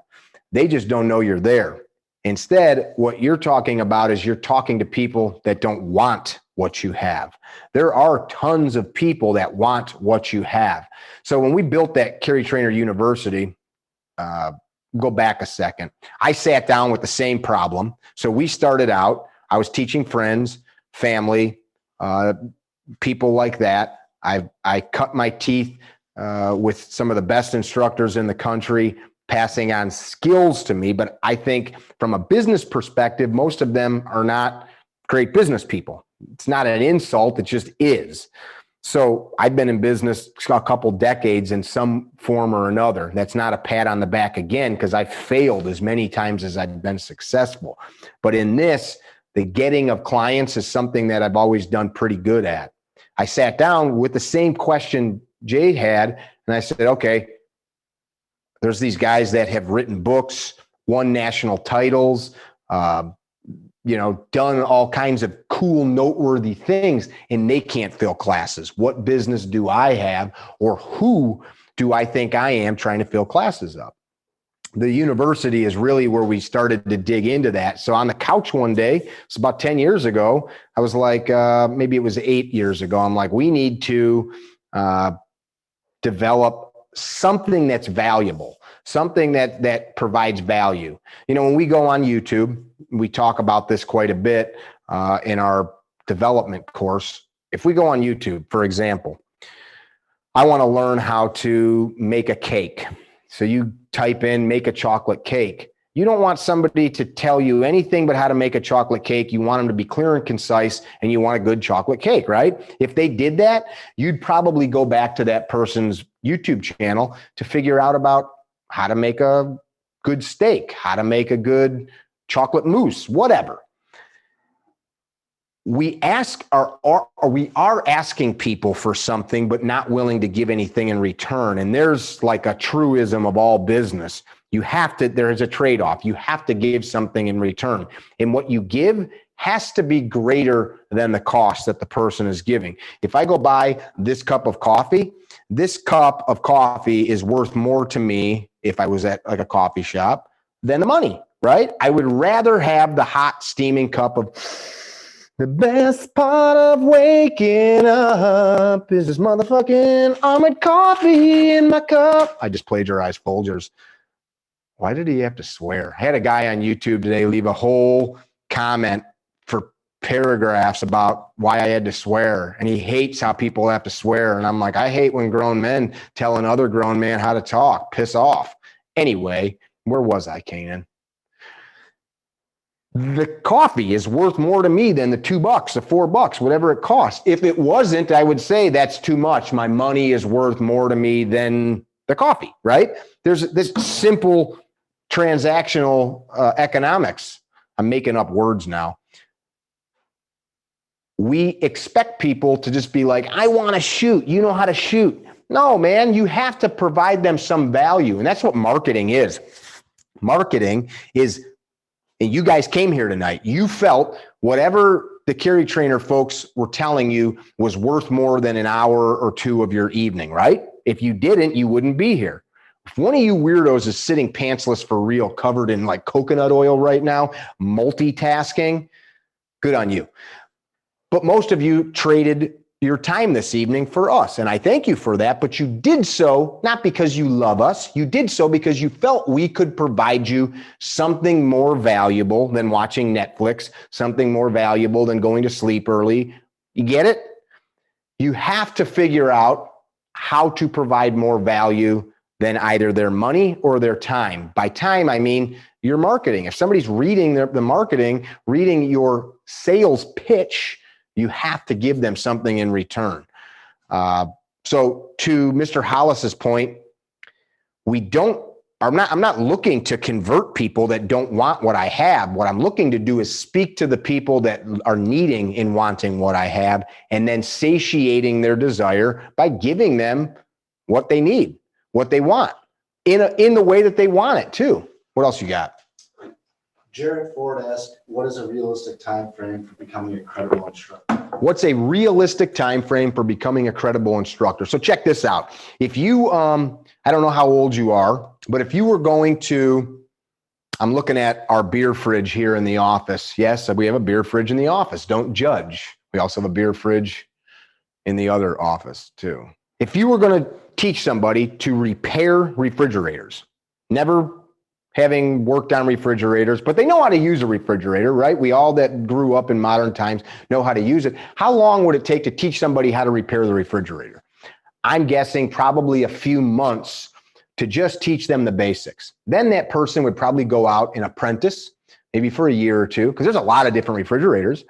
They just don't know you're there. Instead, what you're talking about is you're talking to people that don't want what you have. There are tons of people that want what you have. So when we built that Carry Trainer University, go back a second, I sat down with the same problem. So we started out, I was teaching friends, family, people like that. I cut my teeth with some of the best instructors in the country, passing on skills to me. But I think from a business perspective, most of them are not great business people. It's not an insult, it just is. So I've been in business a couple decades in some form or another. That's not a pat on the back again, because I've failed as many times as I've been successful. But in this, the getting of clients is something that I've always done pretty good at. I sat down with the same question Jay had, and I said, okay, there's these guys that have written books, won national titles, done all kinds of cool, noteworthy things, and they can't fill classes. What business do I have, or who do I think I am trying to fill classes up? The university is really where we started to dig into that. So on the couch one day, it's about 10 years ago, I was like, maybe it was 8 years ago. I'm like, we need to develop something that's valuable, something that provides value. When we go on YouTube, we talk about this quite a bit in our development course. If we go on YouTube, for example, I want to learn how to make a cake. So you type in, make a chocolate cake. You don't want somebody to tell you anything but how to make a chocolate cake. You want them to be clear and concise, and you want a good chocolate cake, right? If they did that, you'd probably go back to that person's YouTube channel to figure out about how to make a good steak, how to make a good chocolate mousse, whatever. We are asking people for something, but not willing to give anything in return. And there's like a truism of all business. There is a trade-off. You have to give something in return. And what you give has to be greater than the cost that the person is giving. If I go buy this cup of coffee, this cup of coffee is worth more to me if I was at like a coffee shop than the money, right? I would rather have the hot steaming cup of the best part of waking up is this motherfucking almond coffee in my cup. I just plagiarized Folgers. Why did he have to swear? I had a guy on YouTube today leave a whole comment for paragraphs about why I had to swear, and he hates how people have to swear. And I'm like, I hate when grown men tell another grown man how to talk. Piss off. Anyway, where was I, Kanan? The coffee is worth more to me than the $2, the $4, whatever it costs. If it wasn't, I would say that's too much. My money is worth more to me than the coffee, right? There's this simple transactional economics. I'm making up words now. We expect people to just be like, I want to shoot. You know how to shoot. No, man, you have to provide them some value. And that's what marketing is. Marketing is, and you guys came here tonight, you felt whatever the carry trainer folks were telling you was worth more than an hour or two of your evening, right? If you didn't, you wouldn't be here. If one of you weirdos is sitting pantsless for real, covered in like coconut oil right now, multitasking, good on you. But most of you traded your time this evening for us. And I thank you for that. But you did so not because you love us. You did so because you felt we could provide you something more valuable than watching Netflix, something more valuable than going to sleep early. You get it? You have to figure out how to provide more value than either their money or their time. By time, I mean your marketing. If somebody's reading the marketing, reading your sales pitch, you have to give them something in return. So to Mr. Hollis's point, I'm not looking to convert people that don't want what I have. What I'm looking to do is speak to the people that are needing and wanting what I have, and then satiating their desire by giving them what they need, what they want, in the way that they want it too. What else you got? Jared Ford asked, what is a realistic time frame for becoming a credible instructor? What's a realistic time frame for becoming a credible instructor? So check this out. If you, I don't know how old you are, but if you were going to, I'm looking at our beer fridge here in the office. Yes, we have a beer fridge in the office. Don't judge. We also have a beer fridge in the other office too. If you were going to teach somebody to repair refrigerators, never having worked on refrigerators, but they know how to use a refrigerator, right? We all that grew up in modern times know how to use it. How long would it take to teach somebody how to repair the refrigerator? I'm guessing probably a few months to just teach them the basics. Then that person would probably go out and apprentice, maybe for a year or two, because there's a lot of different refrigerators.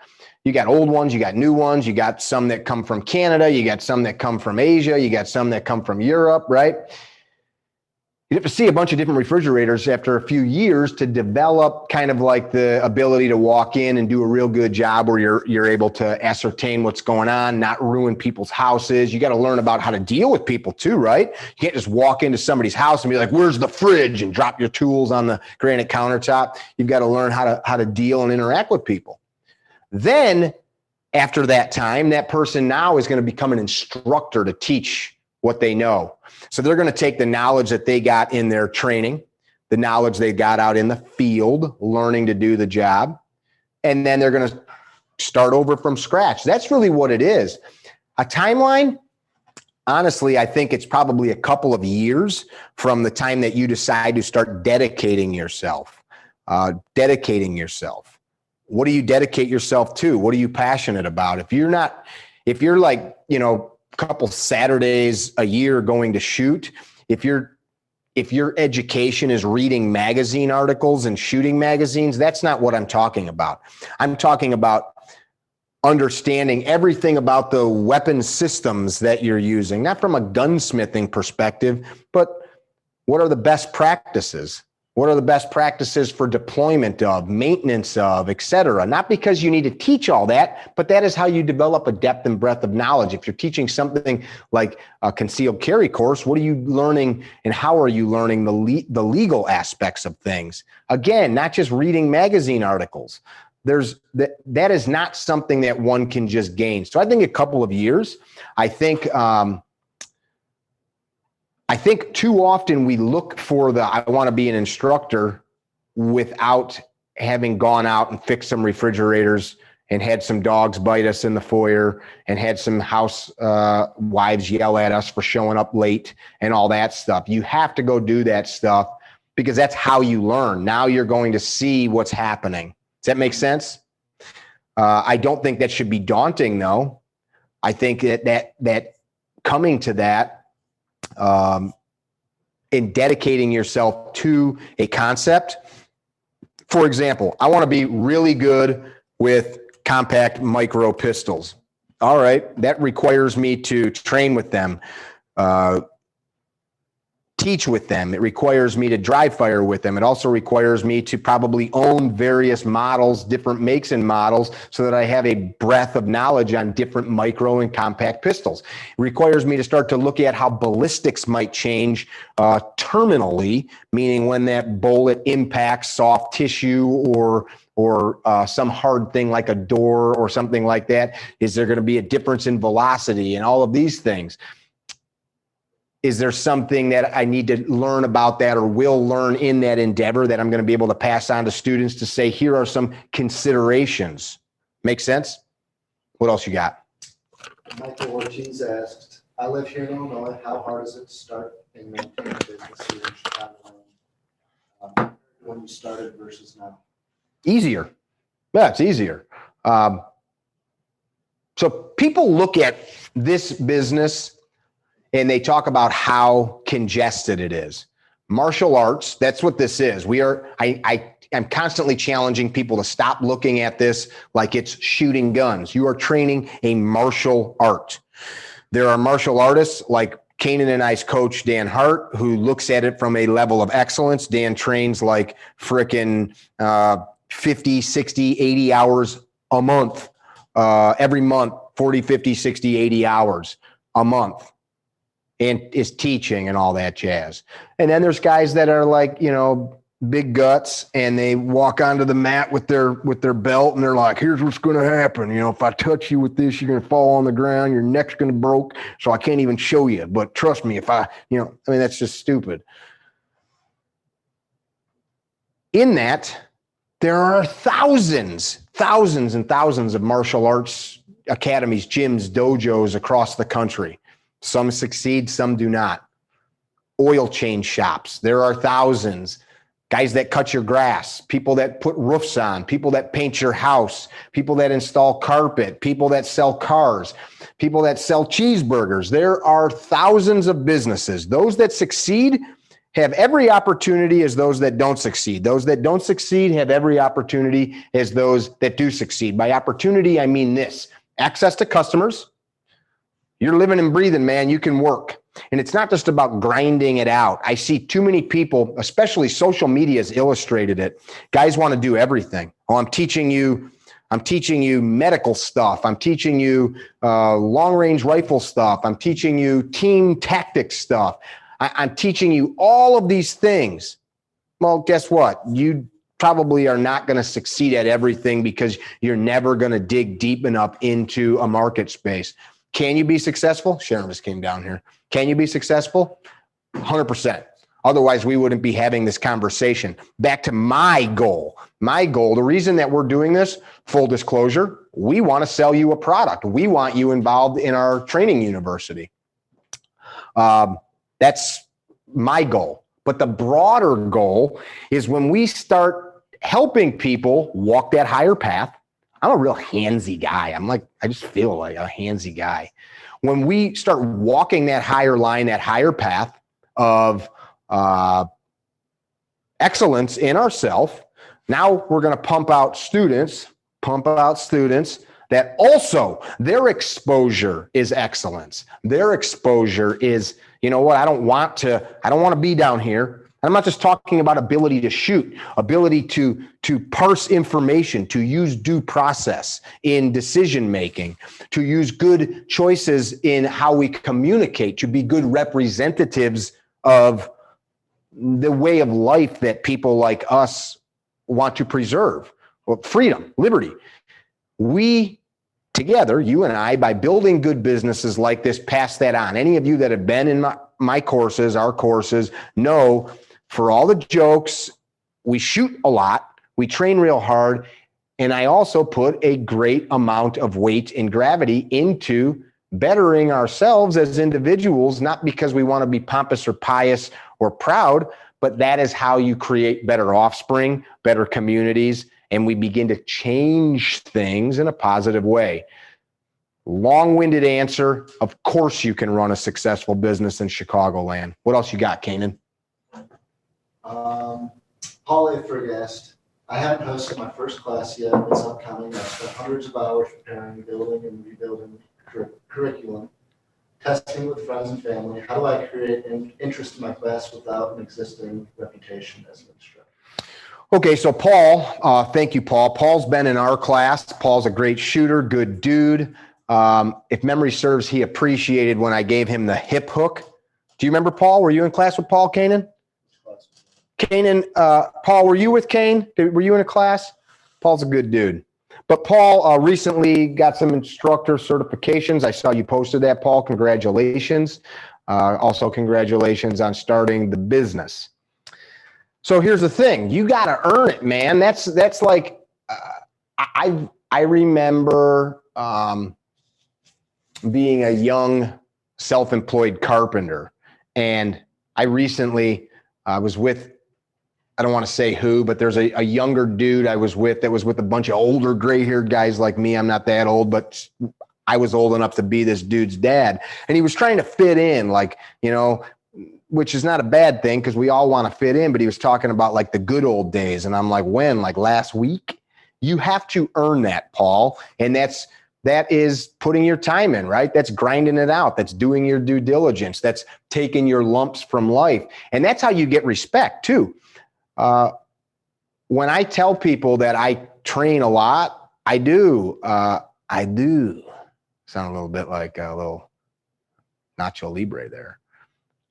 You got old ones, you got new ones, you got some that come from Canada, you got some that come from Asia, you got some that come from Europe, right? You'd have to see a bunch of different refrigerators after a few years to develop kind of like the ability to walk in and do a real good job where you're able to ascertain what's going on, not ruin people's houses. You got to learn about how to deal with people too, right? You can't just walk into somebody's house and be like, where's the fridge, and drop your tools on the granite countertop. You've got to learn how to deal and interact with people. Then after that time, that person now is going to become an instructor to teach what they know. So they're going to take the knowledge that they got in their training, the knowledge they got out in the field, learning to do the job, and then they're going to start over from scratch. That's really what it is. A timeline, honestly, I think it's probably a couple of years from the time that you decide to start dedicating yourself. What do you dedicate yourself to? What are you passionate about? If you're like, couple Saturdays a year going to shoot, if your education is reading magazine articles and shooting magazines, that's not what I'm talking about. I'm talking about understanding everything about the weapon systems that you're using, not from a gunsmithing perspective, but what are the best practices? What are the best practices for deployment of, maintenance of, et cetera? Not because you need to teach all that, but that is how you develop a depth and breadth of knowledge. If you're teaching something like a concealed carry course, what are you learning and how are you learning the legal aspects of things? Again, not just reading magazine articles. That is not something that one can just gain. So I think a couple of years. I think I think too often we look for I want to be an instructor without having gone out and fixed some refrigerators and had some dogs bite us in the foyer and had some house wives yell at us for showing up late and all that stuff. You have to go do that stuff because that's how you learn. Now you're going to see what's happening. Does that make sense? I don't think that should be daunting, though. I think that coming to that, in dedicating yourself to a concept. For example, I want to be really good with compact micro pistols. All right, that requires me to train with them, teach with them. It requires me to dry fire with them. It also requires me to probably own various models, different makes and models, so that I have a breadth of knowledge on different micro and compact pistols. It requires me to start to look at how ballistics might change terminally, meaning when that bullet impacts soft tissue or some hard thing like a door or something like that. Is there going to be a difference in velocity and all of these things? Is there something that I need to learn about that or will learn in that endeavor that I'm going to be able to pass on to students to say, here are some considerations? Make sense? What else you got? Michael Ortiz asked, I live here in Illinois. How hard is it to start and maintain a business here in Chicago when you started versus now? Easier. Yeah, it's easier. So people look at this business and they talk about how congested it is. Martial arts, that's what this is. I'm constantly challenging people to stop looking at this like it's shooting guns. You are training a martial art. There are martial artists like Kanan and I's coach, Dan Hart, who looks at it from a level of excellence. Dan trains like frickin' 50, 60, 80 hours a month, every month, 40, 50, 60, 80 hours a month. And is teaching and all that jazz. And then there's guys that are like, big guts, and they walk onto the mat with their belt, and they're like, here's what's going to happen. If I touch you with this, you're going to fall on the ground. Your neck's going to broke. So I can't even show you. But trust me, if that's just stupid. In that, there are thousands and thousands of martial arts academies, gyms, dojos across the country. Some succeed, some do not. Oil change shops, there are thousands. Guys that cut your grass, people that put roofs on, people that paint your house, people that install carpet, people that sell cars, people that sell cheeseburgers. There are thousands of businesses. Those that succeed have every opportunity as those that don't succeed. Those that don't succeed have every opportunity as those that do succeed. By opportunity, I mean this: access to customers. You're living and breathing, man. You can work. And it's not just about grinding it out. I see too many people, especially social media has illustrated it. Guys want to do everything. Oh, I'm teaching you medical stuff. I'm teaching you long-range rifle stuff. I'm teaching you team tactics stuff. I'm teaching you all of these things. Well, guess what? You probably are not going to succeed at everything because you're never going to dig deep enough into a market space. Can you be successful? Sharon just came down here. Can you be successful? 100%. Otherwise, we wouldn't be having this conversation. Back to my goal. My goal, the reason that we're doing this, full disclosure, we want to sell you a product. We want you involved in our training university. That's my goal. But the broader goal is when we start helping people walk that higher path. I'm a real handsy guy. I just feel like a handsy guy. When we start walking that higher line, that higher path of excellence in ourselves, now we're going to pump out students that also their exposure is excellence. Their exposure is, I don't want to be down here. I'm not just talking about ability to shoot, ability to parse information, to use due process in decision making, to use good choices in how we communicate, to be good representatives of the way of life that people like us want to preserve. Well, freedom, liberty. We together, you and I, by building good businesses like this, pass that on. Any of you that have been in my courses, our courses, know for all the jokes, we shoot a lot, we train real hard, and I also put a great amount of weight and gravity into bettering ourselves as individuals, not because we want to be pompous or pious or proud, but that is how you create better offspring, better communities, and we begin to change things in a positive way. Long-winded answer. Of course you can run a successful business in Chicagoland. What else you got, Kanan? Paul A. Fergast. I haven't hosted my first class yet. It's upcoming. I've spent hundreds of hours preparing, building, and rebuilding curriculum, testing with friends and family. How do I create interest in my class without an existing reputation as an instructor? Okay, so Paul, thank you, Paul. Paul's been in our class. Paul's a great shooter, good dude. If memory serves, he appreciated when I gave him the hip hook. Do you remember Paul? Were you in class with Paul, Kanan? Kanan, Paul, were you with Kane? Were you in a class? Paul's a good dude. But Paul recently got some instructor certifications. I saw you posted that, Paul. Congratulations. Also, congratulations on starting the business. So here's the thing. You got to earn it, man. That's like, I remember being a young self-employed carpenter. And I recently was with, I don't want to say who, but there's a younger dude I was with that was with a bunch of older gray-haired guys like me. I'm not that old, but I was old enough to be this dude's dad. And he was trying to fit in, like, you know, which is not a bad thing because we all want to fit in, but he was talking about like the good old days. And I'm like, when? Like last week? You have to earn that, Paul. And that is putting your time in, right? That's grinding it out. That's doing your due diligence. That's taking your lumps from life. And that's how you get respect too. When I tell people that I train a lot, I do. Sound a little bit like a little Nacho Libre there.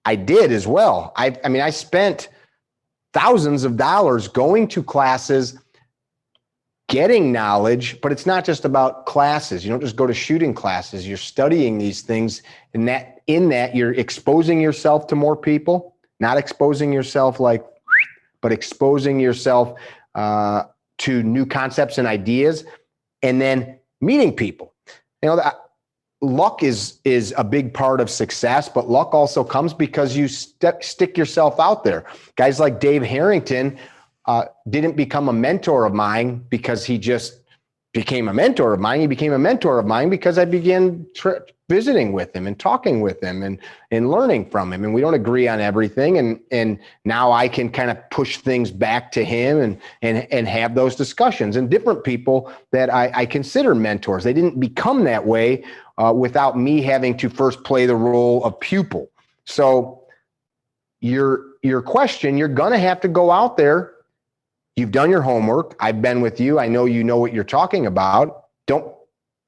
I did as well. I mean, I spent thousands of dollars going to classes, getting knowledge, but it's not just about classes. You don't just go to shooting classes. You're studying these things, and in that you're exposing yourself to more people, not exposing yourself but exposing yourself to new concepts and ideas, and then meeting people. You know, luck is a big part of success, but luck also comes because you stick yourself out there. Guys like Dave Harrington didn't become a mentor of mine because he just became a mentor of mine. He became a mentor of mine because I began visiting with him and talking with him and learning from him. And we don't agree on everything. And now I can kind of push things back to him and have those discussions. And different people that I consider mentors, they didn't become that way without me having to first play the role of pupil. So your question, you're going to have to go out there. You've done your homework. I've been with you. I know you know what you're talking about. Don't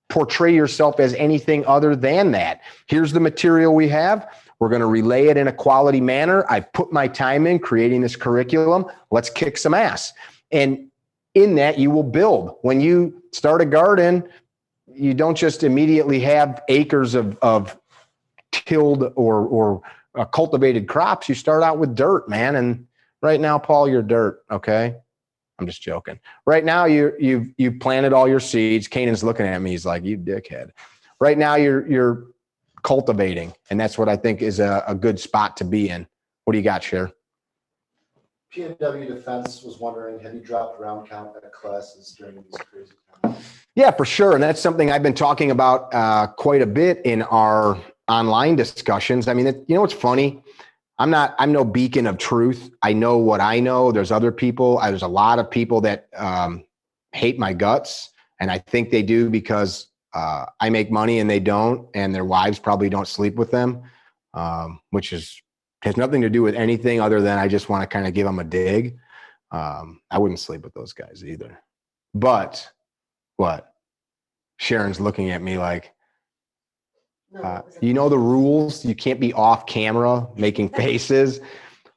portray yourself as anything other than that. Here's the material we have. We're going to relay it in a quality manner. I've put my time in creating this curriculum. Let's kick some ass. And in that, you will build. When you start a garden, you don't just immediately have acres of tilled or cultivated crops. You start out with dirt, man. And right now, Paul, you're dirt, okay? I'm just joking. Right now, you've planted all your seeds. Kanan's looking at me. He's like, you dickhead. Right now, you're cultivating, and that's what I think is a good spot to be in. What do you got, Cher? PNW Defense was wondering, have you dropped round count at classes during these crazy times? Yeah, for sure. And that's something I've been talking about quite a bit in our online discussions. I mean, you know what's funny? I'm no beacon of truth. I know what I know. There's other people. There's a lot of people that hate my guts. And I think they do because I make money and they don't, and their wives probably don't sleep with them, which has nothing to do with anything other than I just want to kind of give them a dig. I wouldn't sleep with those guys either. But what? Sharon's looking at me like, you know the rules. You can't be off camera making faces.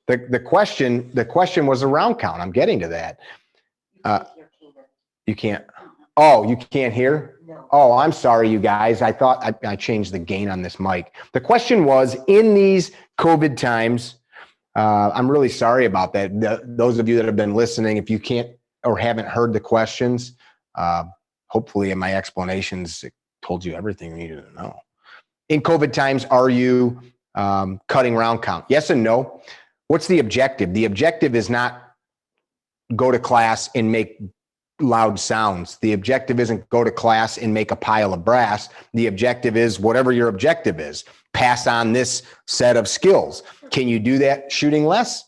The question was a round count. I'm getting to that. You can't. Oh, you can't hear? No. Oh, I'm sorry, you guys. I thought I changed the gain on this mic. The question was, in these COVID times, I'm really sorry about that. Those of you that have been listening, if you can't or haven't heard the questions, hopefully in my explanations, it told you everything you needed to know. In COVID times, are you cutting round count? Yes and no. What's the objective? The objective is not go to class and make loud sounds. The objective isn't go to class and make a pile of brass. The objective is whatever your objective is, pass on this set of skills. Can you do that shooting less?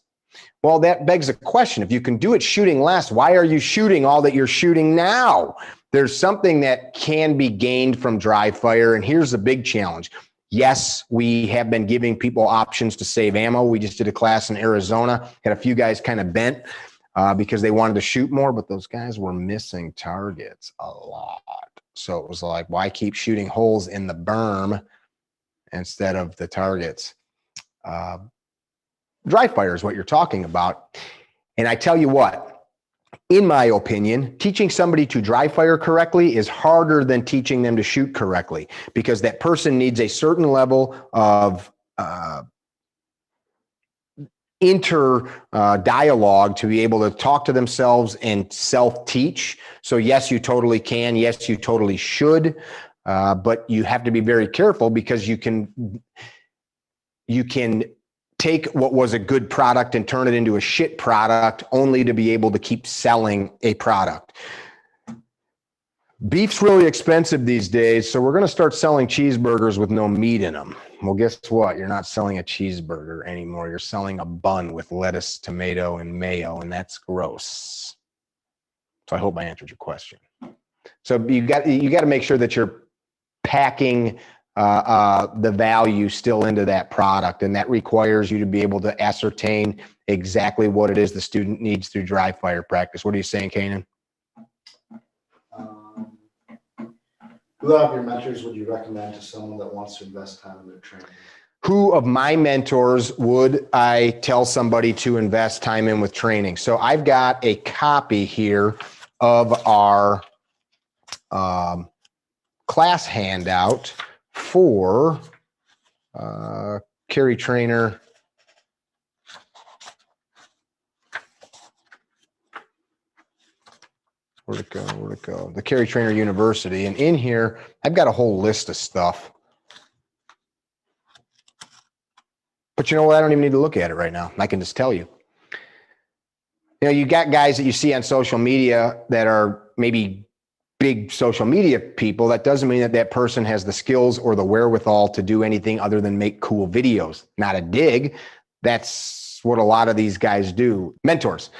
Well, that begs a question. If you can do it shooting less, why are you shooting all that you're shooting now? There's something that can be gained from dry fire. And here's the big challenge. Yes, we have been giving people options to save ammo. We just did a class in Arizona, had a few guys kind of bent because they wanted to shoot more, but those guys were missing targets a lot. So it was like, why keep shooting holes in the berm instead of the targets? Dry fire is what you're talking about. And I tell you what, in my opinion, teaching somebody to dry fire correctly is harder than teaching them to shoot correctly, because that person needs a certain level of dialogue to be able to talk to themselves and self-teach. So yes, you totally can. Yes, you totally should. But you have to be very careful, because you can take what was a good product and turn it into a shit product only to be able to keep selling a product. Beef's really expensive these days, so we're going to start selling cheeseburgers with no meat in them. Well, guess what? You're not selling a cheeseburger anymore. You're selling a bun with lettuce, tomato, and mayo, and that's gross. So I hope I answered your question. So you got to make sure that you're packing the value still into that product, and that requires you to be able to ascertain exactly what it is the student needs through dry fire practice. What are you saying, Kanan? Who of your mentors would you recommend to someone that wants to invest time in their training? Who of my mentors would I tell somebody to invest time in with training? So I've got a copy here of our class handout for carry trainer. Where'd it go? The Carry Trainer University. And in here, I've got a whole list of stuff. But you know what? I don't even need to look at it right now. I can just tell you. You know, you got guys that you see on social media that are maybe big social media people. That doesn't mean that that person has the skills or the wherewithal to do anything other than make cool videos. Not a dig. That's what a lot of these guys do. Mentors.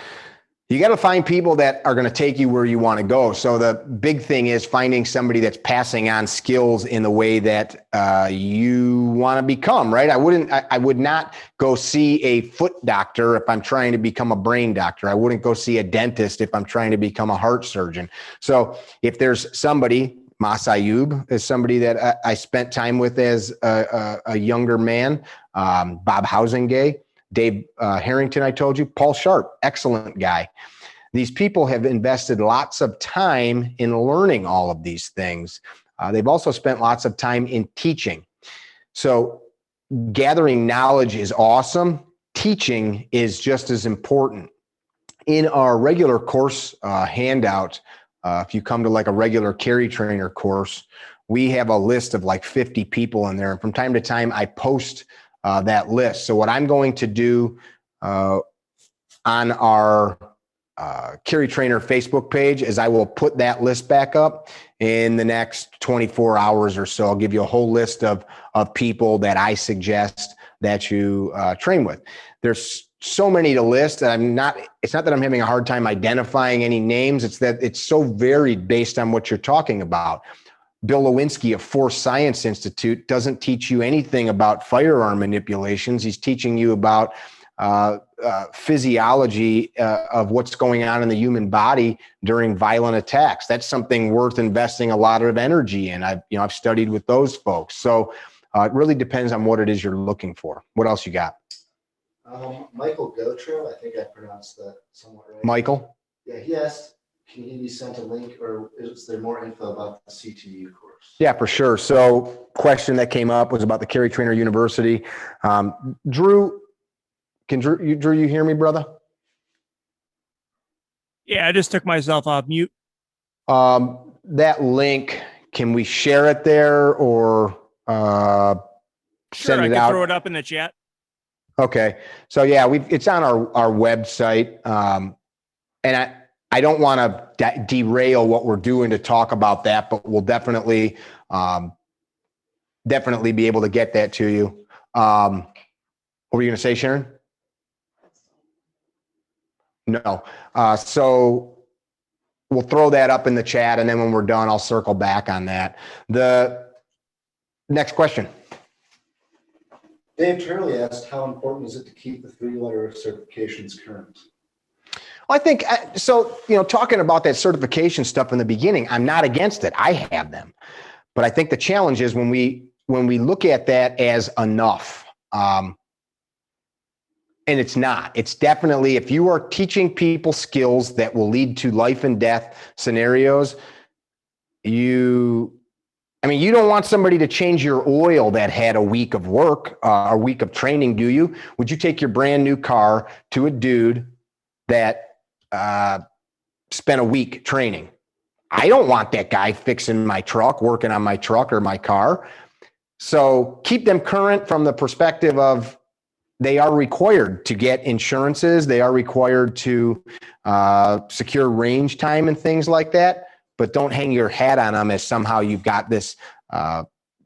You got to find people that are going to take you where you want to go. So the big thing is finding somebody that's passing on skills in the way that you want to become, right? I would not go see a foot doctor if I'm trying to become a brain doctor. I wouldn't go see a dentist if I'm trying to become a heart surgeon. So if there's somebody, Mas Ayub is somebody that I spent time with as a younger man, Bob Housingay, Dave Harrington, I told you, Paul Sharp, excellent guy. These people have invested lots of time in learning all of these things. They've also spent lots of time in teaching. So gathering knowledge is awesome. Teaching is just as important. In our regular course handout, if you come to like a regular carry trainer course, we have a list of like 50 people in there. And from time to time, I post that list. So what I'm going to do on our Carry Trainer Facebook page is I will put that list back up in the next 24 hours or so. I'll give you a whole list of people that I suggest that you train with. There's so many to list that it's not that I'm having a hard time identifying any names. It's that it's so varied based on what you're talking about. Bill Lewinsky of Force Science Institute doesn't teach you anything about firearm manipulations. He's teaching you about physiology of what's going on in the human body during violent attacks. That's something worth investing a lot of energy in. I've studied with those folks. So it really depends on what it is you're looking for. What else you got? Michael Gotro, I think I pronounced that somewhat right. Michael? Yeah, can he be sent a link, or is there more info about the CTU course? Yeah, for sure. So question that came up was about the Carry Trainer University. Drew, Drew, you hear me, brother? Yeah, I just took myself off mute. That link, can we share it there or Sure, send I it could out? throw it up in the chat. Okay. So yeah, it's on our website. And I don't want to derail what we're doing to talk about that, but we'll definitely be able to get that to you. What were you going to say, Sharon? No. So we'll throw that up in the chat, and then when we're done, I'll circle back on that. The next question. Dave Turley asked, how important is it to keep the 3-letter certifications current? I think so. Talking about that certification stuff in the beginning, I'm not against it. I have them, but I think the challenge is when we look at that as enough, and it's not. It's definitely, if you are teaching people skills that will lead to life and death scenarios, you don't want somebody to change your oil that had a week of work, a week of training, do you? Would you take your brand new car to a dude that spent a week training? I don't want that guy fixing my truck, working on my truck or my car. So keep them current from the perspective of they are required to get insurances. They are required to secure range time and things like that. But don't hang your hat on them as somehow you've got this,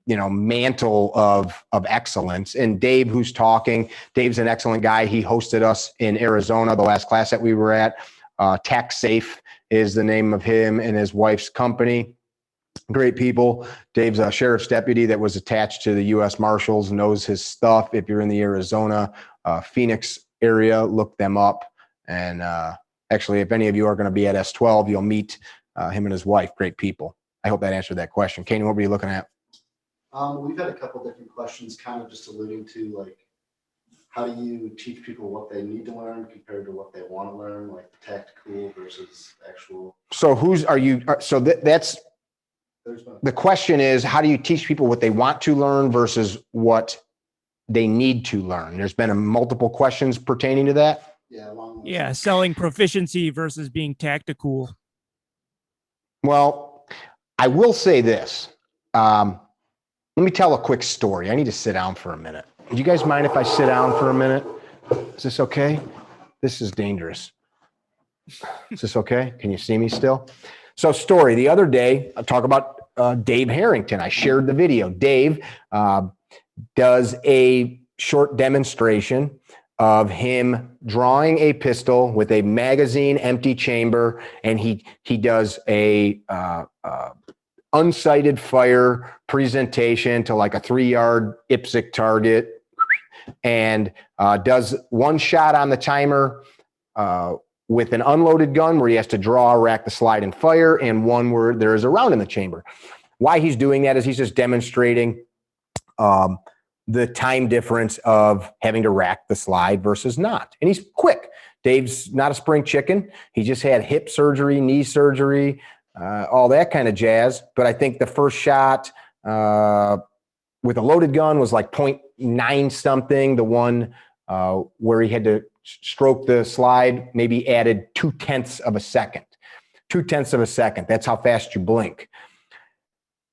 mantle of excellence. And Dave, who's talking, Dave's an excellent guy. He hosted us in Arizona, the last class that we were at. Tax Safe is the name of him and his wife's company. Great people. Dave's a sheriff's deputy that was attached to the U.S. Marshals, knows his stuff. If you're in the Arizona, Phoenix area, look them up. And actually, if any of you are going to be at S12, you'll meet him and his wife. Great people. I hope that answered that question. Katie, what were you looking at? We've had a couple different questions kind of just alluding to, like, how do you teach people what they need to learn compared to what they want to learn, like tactical versus actual. So that's the question is, how do you teach people what they want to learn versus what they need to learn? There's been multiple questions pertaining to that. Yeah, selling proficiency versus being tactical. Well, I will say this. Let me tell a quick story. I need to sit down for a minute. Do you guys mind if I sit down for a minute? Is this okay? This is dangerous. Is this okay? Can you see me still? So story, the other day, I'll talk about Dave Harrington. I shared the video. Dave does a short demonstration of him drawing a pistol with a magazine empty chamber, and he does a unsighted fire presentation to like a 3-yard IPSC target, and does one shot on the timer with an unloaded gun where he has to draw, rack the slide, and fire, and one where there is a round in the chamber. Why he's doing that is he's just demonstrating the time difference of having to rack the slide versus not. And he's quick. Dave's not a spring chicken. He just had hip surgery, knee surgery, all that kind of jazz. But I think the first shot with a loaded gun was like 0.9 something. The one where he had to stroke the slide maybe added 0.2 of a second. 0.2 of a second. That's how fast you blink.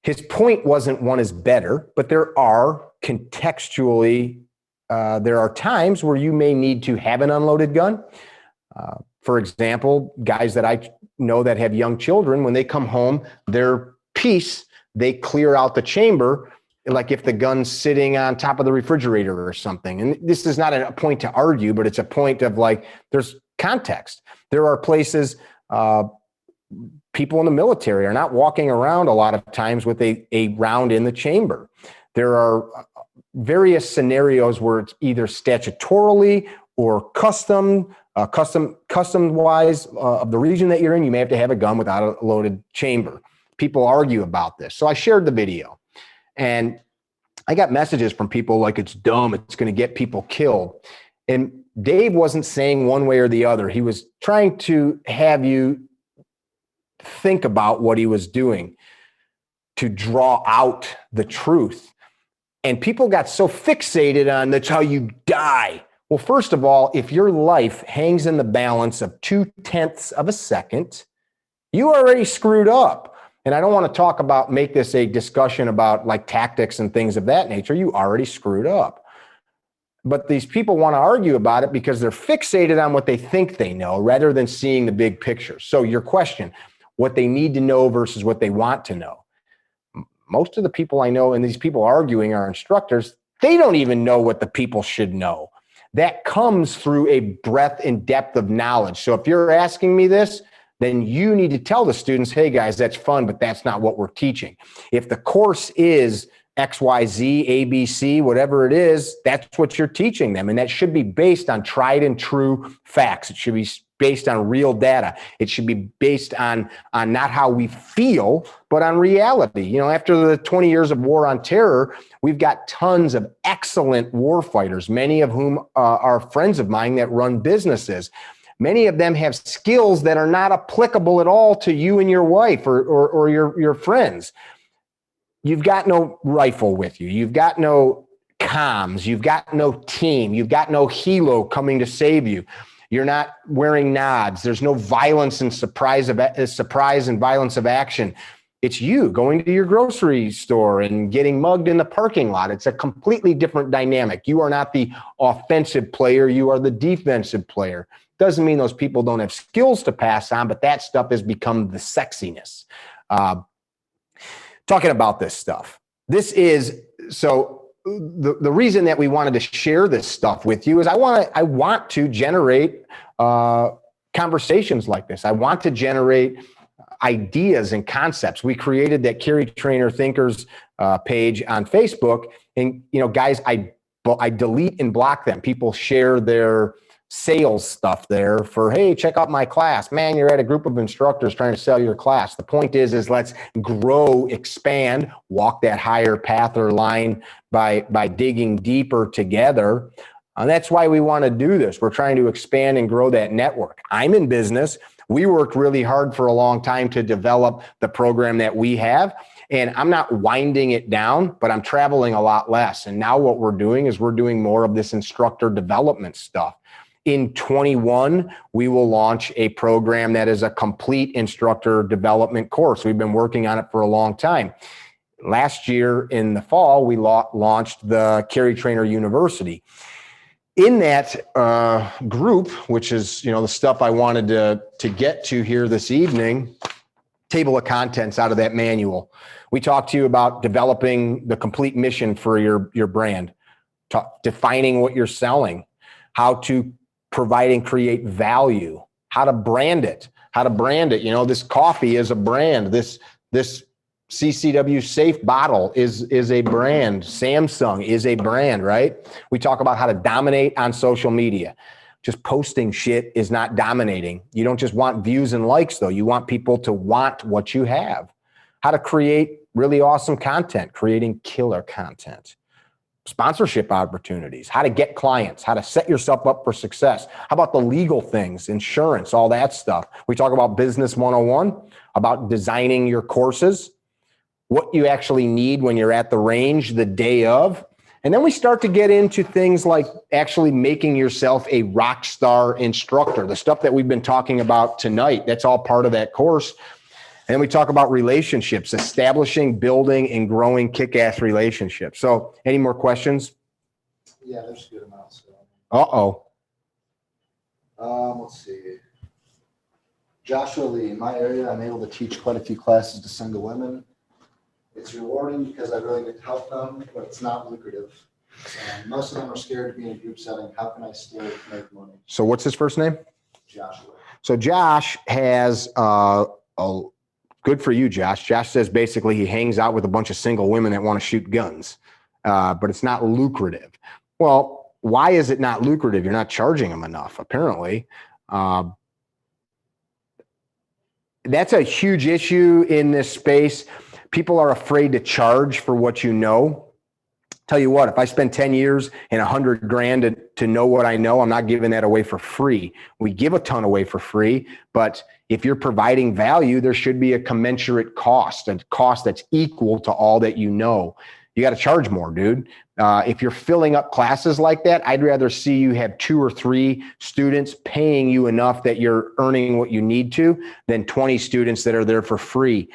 His point wasn't one is better, but there are contextually, there are times where you may need to have an unloaded gun. For example, guys that I know that have young children, when they come home, their piece, they clear out the chamber, like if the gun's sitting on top of the refrigerator or something. And this is not a point to argue, but it's a point of like, there's context. There are places, people in the military are not walking around a lot of times with a round in the chamber. There are various scenarios where it's either statutorily or custom wise of the region that you're in, you may have to have a gun without a loaded chamber. People argue about this. So I shared the video, and I got messages from people like, it's dumb, it's going to get people killed. And Dave wasn't saying one way or the other. He was trying to have you think about what he was doing, to draw out the truth. And people got so fixated on that's how you die. Well, first of all, if your life hangs in the balance of 0.2 of a second, you already screwed up. And I don't want to make this a discussion about like tactics and things of that nature. You already screwed up. But these people want to argue about it because they're fixated on what they think they know rather than seeing the big picture. So your question, what they need to know versus what they want to know. Most of the people I know, and these people arguing are instructors, they don't even know what the people should know. That comes through a breadth and depth of knowledge. So if you're asking me this, then you need to tell the students, hey guys, that's fun, but that's not what we're teaching. If the course is XYZ, ABC, whatever it is, that's what you're teaching them. And that should be based on tried and true facts. It should be based on real data. It should be based on not how we feel, but on reality. You know, after the 20 years of war on terror, we've got tons of excellent war fighters, many of whom are friends of mine that run businesses. Many of them have skills that are not applicable at all to you and your wife or your friends. You've got no rifle with you. You've got no comms. You've got no team. You've got no helo coming to save you. You're not wearing nods. There's no violence and surprise and violence of action. It's you going to your grocery store and getting mugged in the parking lot. It's a completely different dynamic. You are not the offensive player. You are the defensive player. Doesn't mean those people don't have skills to pass on, but that stuff has become the sexiness. Talking about this stuff. The reason that we wanted to share this stuff with you is I want to generate conversations like this. I want to generate ideas and concepts. We created that Carry Trainer Thinkers page on Facebook, and guys, I delete and block them. People share their sales stuff there for, hey, check out my class. Man, you're at a group of instructors trying to sell your class. The point is let's grow, expand, walk that higher path or line by digging deeper together. And that's why we want to do this. We're trying to expand and grow that network. I'm in business. We worked really hard for a long time to develop the program that we have. And I'm not winding it down, but I'm traveling a lot less. And now what we're doing is we're doing more of this instructor development stuff. In 21, we will launch a program that is a complete instructor development course. We've been working on it for a long time. Last year in the fall, we launched the Carry Trainer University. In that group, which is the stuff I wanted to get to here this evening, table of contents out of that manual. We talked to you about developing the complete mission for your brand, defining what you're selling, how to provide and create value, how to brand it. This coffee is a brand. This CCW safe bottle is a brand. Samsung is a brand, right? We talk about how to dominate on social media. Just posting shit is not dominating. You don't just want views and likes though. You want people to want what you have. How to create really awesome content, creating killer content. Sponsorship opportunities, how to get clients, how to set yourself up for success. How about the legal things, insurance, all that stuff. We talk about Business 101, about designing your courses, what you actually need when you're at the range the day of. And then we start to get into things like actually making yourself a rock star instructor, the stuff that we've been talking about tonight. That's all part of that course. And we talk about relationships, establishing, building, and growing kick-ass relationships. So any more questions? Yeah, there's a good amount. So. Uh-oh. Let's see. Joshua Lee, in my area, I'm able to teach quite a few classes to single women. It's rewarding because I really get to help them, but it's not lucrative. Most of them are scared to be in a group setting. How can I still make money? So what's his first name? Joshua. So Josh has good for you, Josh. Josh says basically he hangs out with a bunch of single women that want to shoot guns, but it's not lucrative. Well, why is it not lucrative? You're not charging them enough, apparently. That's a huge issue in this space. People are afraid to charge for what you know. Tell you what, if I spend 10 years and 100 grand to know what I know, I'm not giving that away for free. We give a ton away for free, but if you're providing value, there should be a commensurate cost, a cost that's equal to all that you know. You got to charge more, dude. If you're filling up classes like that, I'd rather see you have 2 or 3 students paying you enough that you're earning what you need to than 20 students that are there for free.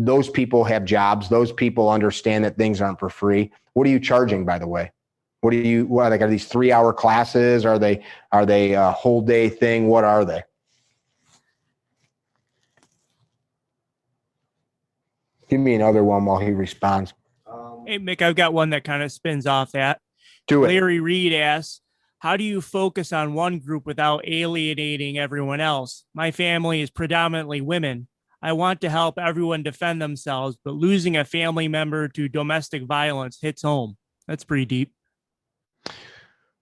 Those people have jobs. Those people understand that things aren't for free. What are you charging, by the way? What are they? Are these 3-hour classes? Are they a whole day thing? What are they? Give me another one while he responds. Hey, Mick, I've got one that kind of spins off that. Do it. Larry Reed asks, how do you focus on one group without alienating everyone else? My family is predominantly women. I want to help everyone defend themselves, but losing a family member to domestic violence hits home. That's pretty deep.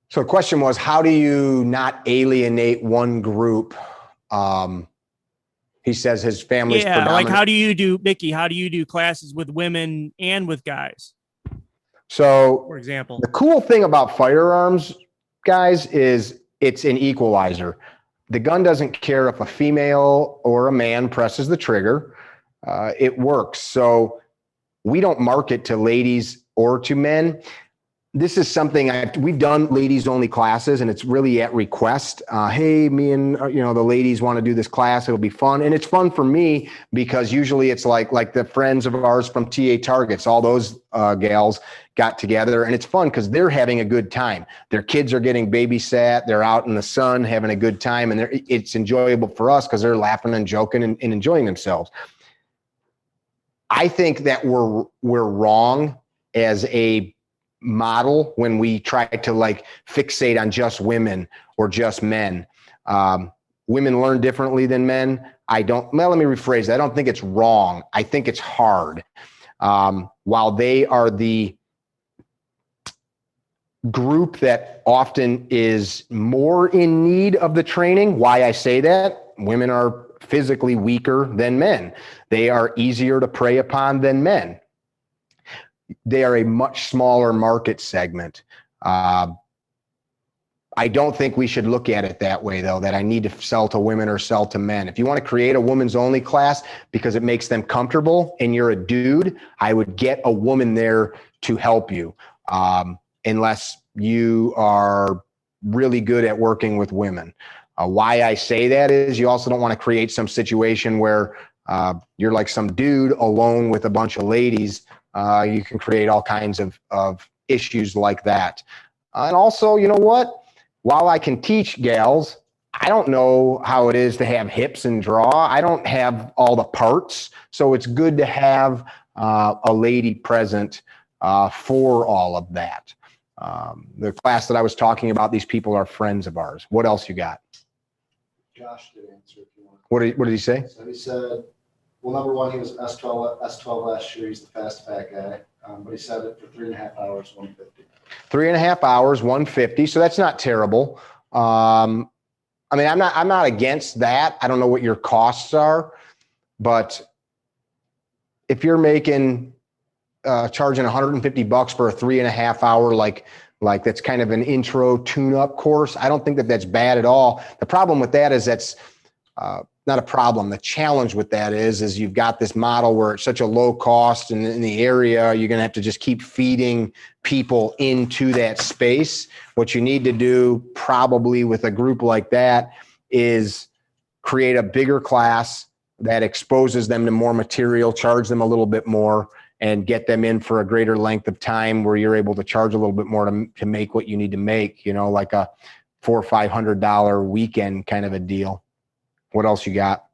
So the question was, how do you not alienate one group? He says his family's like how do you do, Mickey, how do you do classes with women and with guys? So, for example, the cool thing about firearms, guys, is it's an equalizer. The gun doesn't care if a female or a man presses the trigger. It works. So we don't market to ladies or to men. This is something we've done ladies only classes, and it's really at request. Hey, me and the ladies want to do this class. It'll be fun. And it's fun for me because usually it's like the friends of ours from TA Targets, all those gals got together, and it's fun because they're having a good time. Their kids are getting babysat. They're out in the sun having a good time, and it's enjoyable for us because they're laughing and joking and enjoying themselves. I think that we're wrong as a model when we try to fixate on just women or just men. Women learn differently than men. Let me rephrase that. I don't think it's wrong. I think it's hard. While they are the group that often is more in need of the training, why I say that, women are physically weaker than men. They are easier to prey upon than men. They are a much smaller market segment. I don't think we should look at it that way, though, that I need to sell to women or sell to men. If you want to create a women's only class because it makes them comfortable and you're a dude, I would get a woman there to help you, unless you are really good at working with women. Why I say that is you also don't want to create some situation where you're like some dude alone with a bunch of ladies. You can create all kinds of issues like that. And also, you know what? While I can teach gals, I don't know how it is to have hips and draw. I don't have all the parts. So it's good to have a lady present for all of that. The class that I was talking about, these people are friends of ours. What else you got? Josh did answer if you want. What did he say? So he said, well, number one, he was S12 last year. He's the fast fat guy. But he said it for 3.5 hours, 150. 3.5 hours, 150. So that's not terrible. I'm not against that. I don't know what your costs are, but if you're making charging $150 for a 3.5 hour, like that's kind of an intro tune-up course, I don't think that that's bad at all. The problem with that is that's not a problem. The challenge with that is you've got this model where it's such a low cost and in the area, you're going to have to just keep feeding people into that space. What you need to do probably with a group like that is create a bigger class that exposes them to more material, charge them a little bit more, and get them in for a greater length of time where you're able to charge a little bit more to make what you need to make, like a $400 or $500 weekend kind of a deal. What else you got?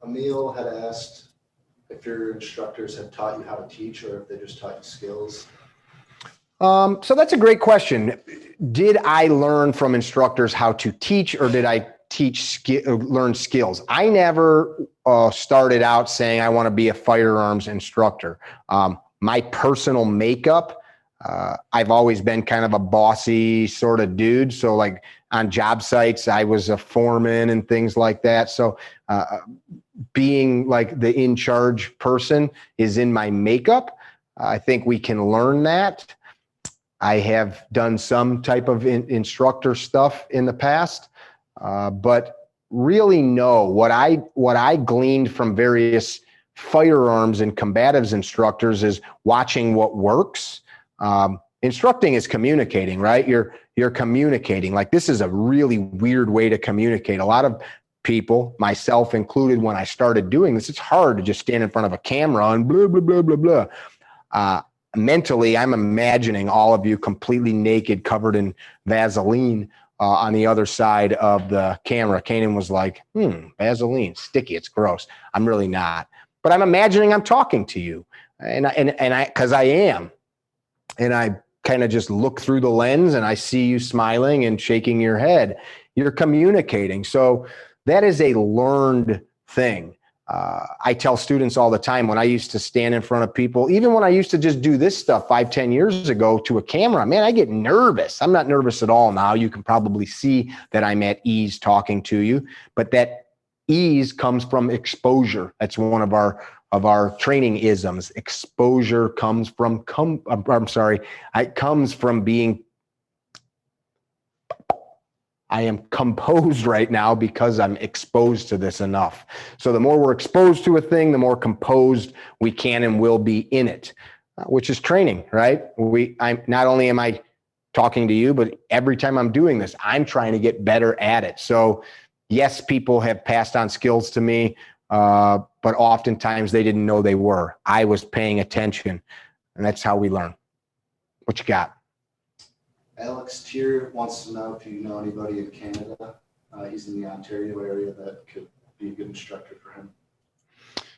Emil had asked if your instructors had taught you how to teach or if they just taught you skills. So that's a great question. Did I learn from instructors how to teach, or did I learn skills? I never started out saying I want to be a firearms instructor. My personal makeup, I've always been kind of a bossy sort of dude. So like on job sites, I was a foreman and things like that. So being like the in charge person is in my makeup. I think we can learn that. I have done some type of instructor stuff in the past, but really no, what I gleaned from various firearms and combatives instructors is watching what works. Instructing is communicating, right? You're communicating. Like, this is a really weird way to communicate. A lot of people, myself included, when I started doing this, it's hard to just stand in front of a camera and blah, blah, blah, blah, blah. Mentally, I'm imagining all of you completely naked, covered in Vaseline on the other side of the camera. Kanan was like, Vaseline, sticky, it's gross. I'm really not. But I'm imagining I'm talking to you. And because I am. And I kind of just look through the lens and I see you smiling and shaking your head. You're communicating. So that is a learned thing. I tell students all the time, when I used to stand in front of people, even when I used to just do this stuff 5-10 years ago to a camera, man, I get nervous. I'm not nervous at all now. You can probably see that I'm at ease talking to you, but that ease comes from exposure. That's one of our training isms. Exposure comes from, it comes from being, I am composed right now because I'm exposed to this enough. So the more we're exposed to a thing, the more composed we can and will be in it, which is training, right? I'm not only am I talking to you, but every time I'm doing this, I'm trying to get better at it. So yes, people have passed on skills to me, but oftentimes they didn't know they were. I was paying attention, and that's how we learn. What you got? Alex Tier wants to know if you know anybody in Canada. He's in the Ontario area that could be a good instructor for him.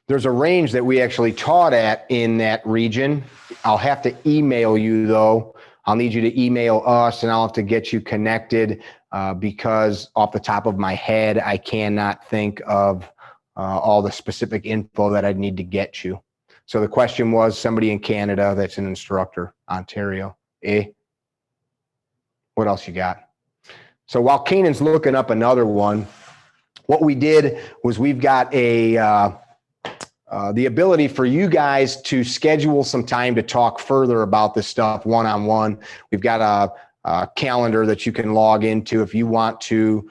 There's a range that we actually taught at in that region. I'll have to email you, though. I'll need you to email us, and I'll have to get you connected because off the top of my head, I cannot think of all the specific info that I'd need to get you. So the question was somebody in Canada that's an instructor, Ontario. What else you got? So while Kanan's looking up another one, what we did was we've got the ability for you guys to schedule some time to talk further about this stuff one-on-one. We've got a calendar that you can log into if you want to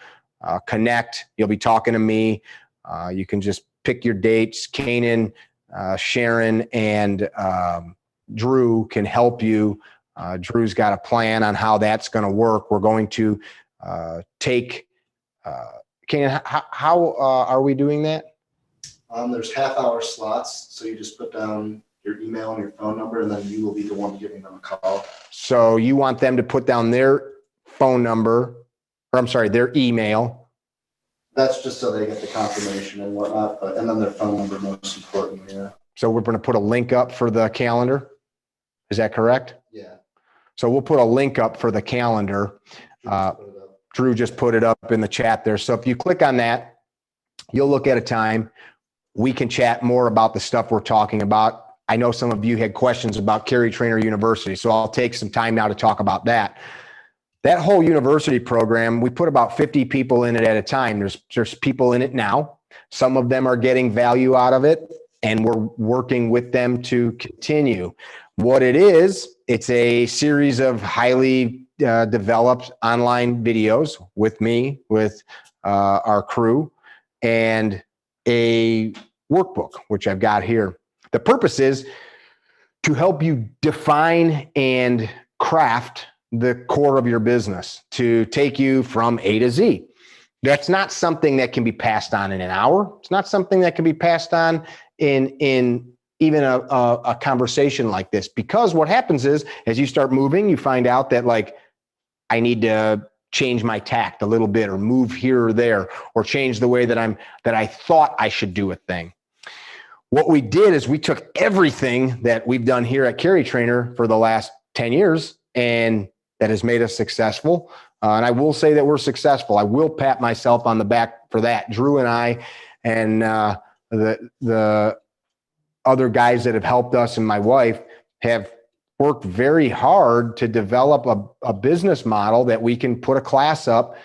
connect. You'll be talking to me. You can just pick your dates. Kanan, Sharon, and Drew can help you. Drew's got a plan on how that's going to work. We're going to take, Kanan, how are we doing that? There's half-hour slots, so you just put down your email and your phone number, and then you will be the one giving them a call. So you want them to put down their phone number, or I'm sorry, their email. That's just so they get the confirmation and whatnot, and then their phone number, most importantly, yeah. So we're going to put a link up for the calendar. Is that correct? Yeah. So we'll put a link up for the calendar. Drew just put it up in the chat there. So if you click on that, you'll look at a time. We can chat more about the stuff we're talking about. I know some of you had questions about Carry Trainer University, so I'll take some time now to talk about that. That whole university program, we put about 50 people in it at a time. There's people in it now. Some of them are getting value out of it, and we're working with them to continue. What it is, it's a series of highly developed online videos with me, with our crew, and a workbook, which I've got here. The purpose is to help you define and craft the core of your business, to take you from A to Z. That's not something that can be passed on in an hour. It's not something that can be passed on in even a conversation like this, because what happens is as you start moving, you find out that like, I need to change my tact a little bit, or move here or there, or change the way that I thought I should do a thing. What we did is we took everything that we've done here at Carry Trainer for the last 10 years, and that has made us successful. And I will say that we're successful. I will pat myself on the back for that. Drew and I, and the other guys that have helped us, and my wife, have worked very hard to develop a business model that we can put a class up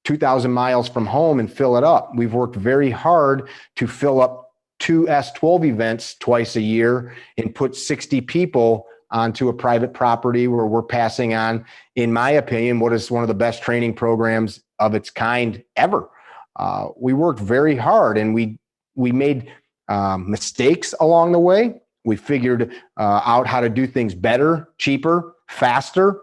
2,000 miles from home and fill it up. We've worked very hard to fill up 2 S12 events twice a year and put 60 people onto a private property where we're passing on, in my opinion, what is one of the best training programs of its kind ever. We worked very hard, and we made mistakes along the way. We figured out how to do things better, cheaper, faster.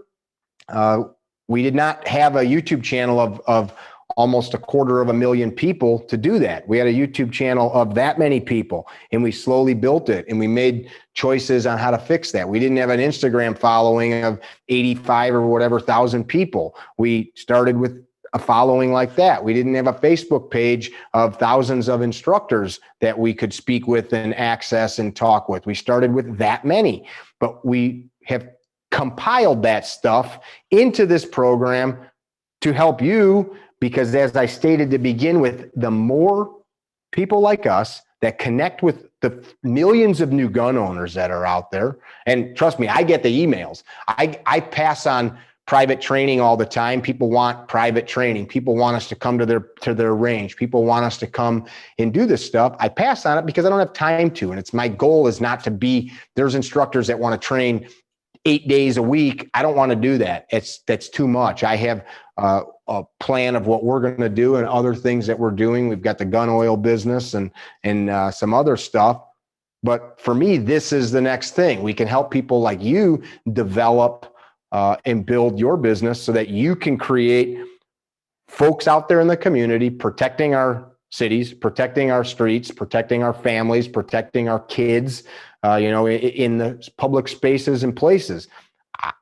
We did not have a YouTube channel of almost 250,000 people to do that. We had a YouTube channel of that many people, and we slowly built it, and we made choices on how to fix that. We didn't have an Instagram following of 85 or whatever thousand people. We started with a following like that. We didn't have a Facebook page of thousands of instructors that we could speak with and access and talk with. We started with that many, but we have compiled that stuff into this program to help you, because as I stated to begin with, the more people like us that connect with the millions of new gun owners that are out there, and trust me, I get the emails. I pass on private training all the time. People want private training. People want us to come to their range. People want us to come and do this stuff. I pass on it because I don't have time to. And it's my goal is not to be, there's instructors that want to train 8 days a week. I don't want to do that. That's too much. I have a plan of what we're going to do and other things that we're doing. We've got the gun oil business and some other stuff. But for me, this is the next thing. We can help people like you develop and build your business so that you can create folks out there in the community, protecting our cities, protecting our streets, protecting our families, protecting our kids, in the public spaces and places.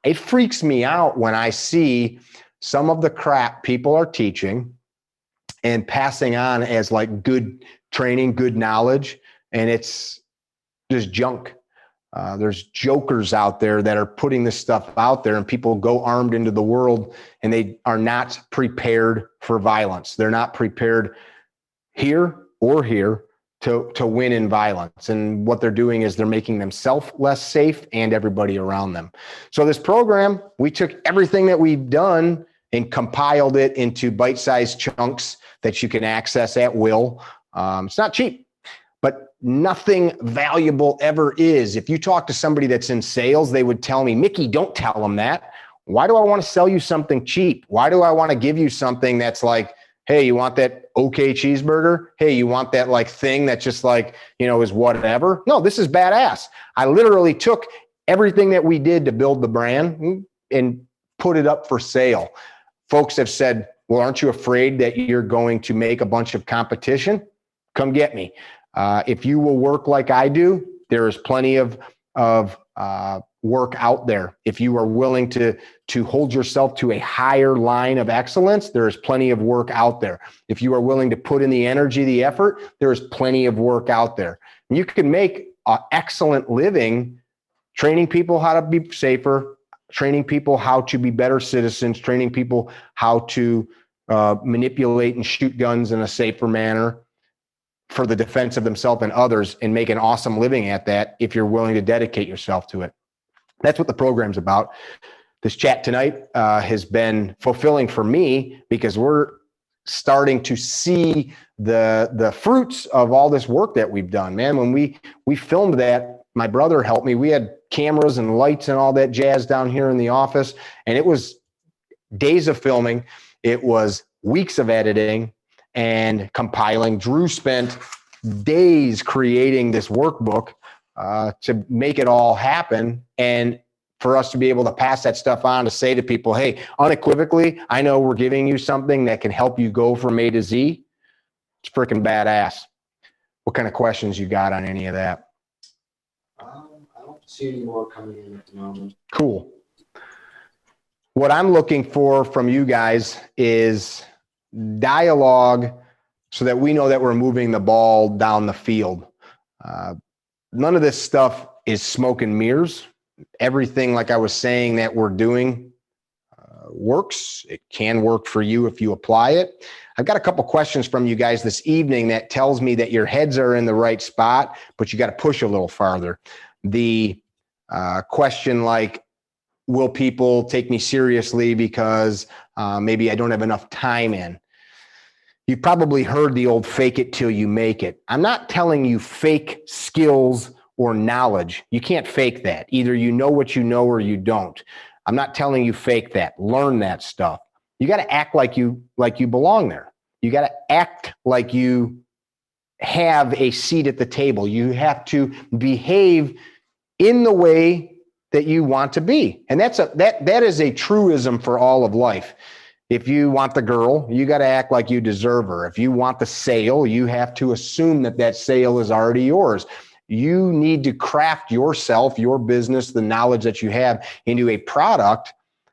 It freaks me out when I see some of the crap people are teaching and passing on as like good training, good knowledge, and it's just junk. There's jokers out there that are putting this stuff out there, and people go armed into the world and they are not prepared for violence. They're not prepared here or here to win in violence. And what they're doing is they're making themselves less safe and everybody around them. So this program, we took everything that we've done and compiled it into bite-sized chunks that you can access at will. It's not cheap, but nothing valuable ever is. If you talk to somebody that's in sales, they would tell me, Mickey, don't tell them that. Why do I want to sell you something cheap? Why do I want to give you something that's like, hey, you want that okay cheeseburger? Hey, you want that like thing that just like, is whatever? No, this is badass. I literally took everything that we did to build the brand and put it up for sale. Folks have said, well, aren't you afraid that you're going to make a bunch of competition? Come get me. If you will work like I do, there is plenty of work out there. If you are willing to hold yourself to a higher line of excellence, there is plenty of work out there. If you are willing to put in the energy, the effort, there is plenty of work out there. And you can make an excellent living training people how to be safer, training people how to be better citizens, training people how to manipulate and shoot guns in a safer manner for the defense of themselves and others, and make an awesome living at that if you're willing to dedicate yourself to it. That's what the program's about. This chat tonight has been fulfilling for me because we're starting to see the fruits of all this work that we've done, man. When we filmed that, my brother helped me. We had cameras and lights and all that jazz down here in the office, and it was days of filming. It was weeks of editing and compiling. Drew spent days creating this workbook to make it all happen, and for us to be able to pass that stuff on to say to people, hey, unequivocally, I know we're giving you something that can help you go from A to Z. It's freaking badass. What kind of questions you got on any of that? I don't see any more coming in at the moment. Cool. What I'm looking for from you guys is dialogue so that we know that we're moving the ball down the field. None of this stuff is smoke and mirrors. Everything, like I was saying, that we're doing works. It can work for you if you apply it. I've got a couple questions from you guys this evening that tells me that your heads are in the right spot, but you got to push a little farther. The question like, will people take me seriously because maybe I don't have enough time in? You've probably heard the old fake it till you make it. I'm not telling you fake skills or knowledge. You can't fake that. Either you know what you know or you don't. I'm not telling you fake that. Learn that stuff. You got to act like you belong there. You got to act like you have a seat at the table. You have to behave in the way that you want to be. And that is a truism for all of life. If you want the girl, you got to act like you deserve her. If you want the sale, you have to assume that sale is already yours. You need to craft yourself, your business, the knowledge that you have into a product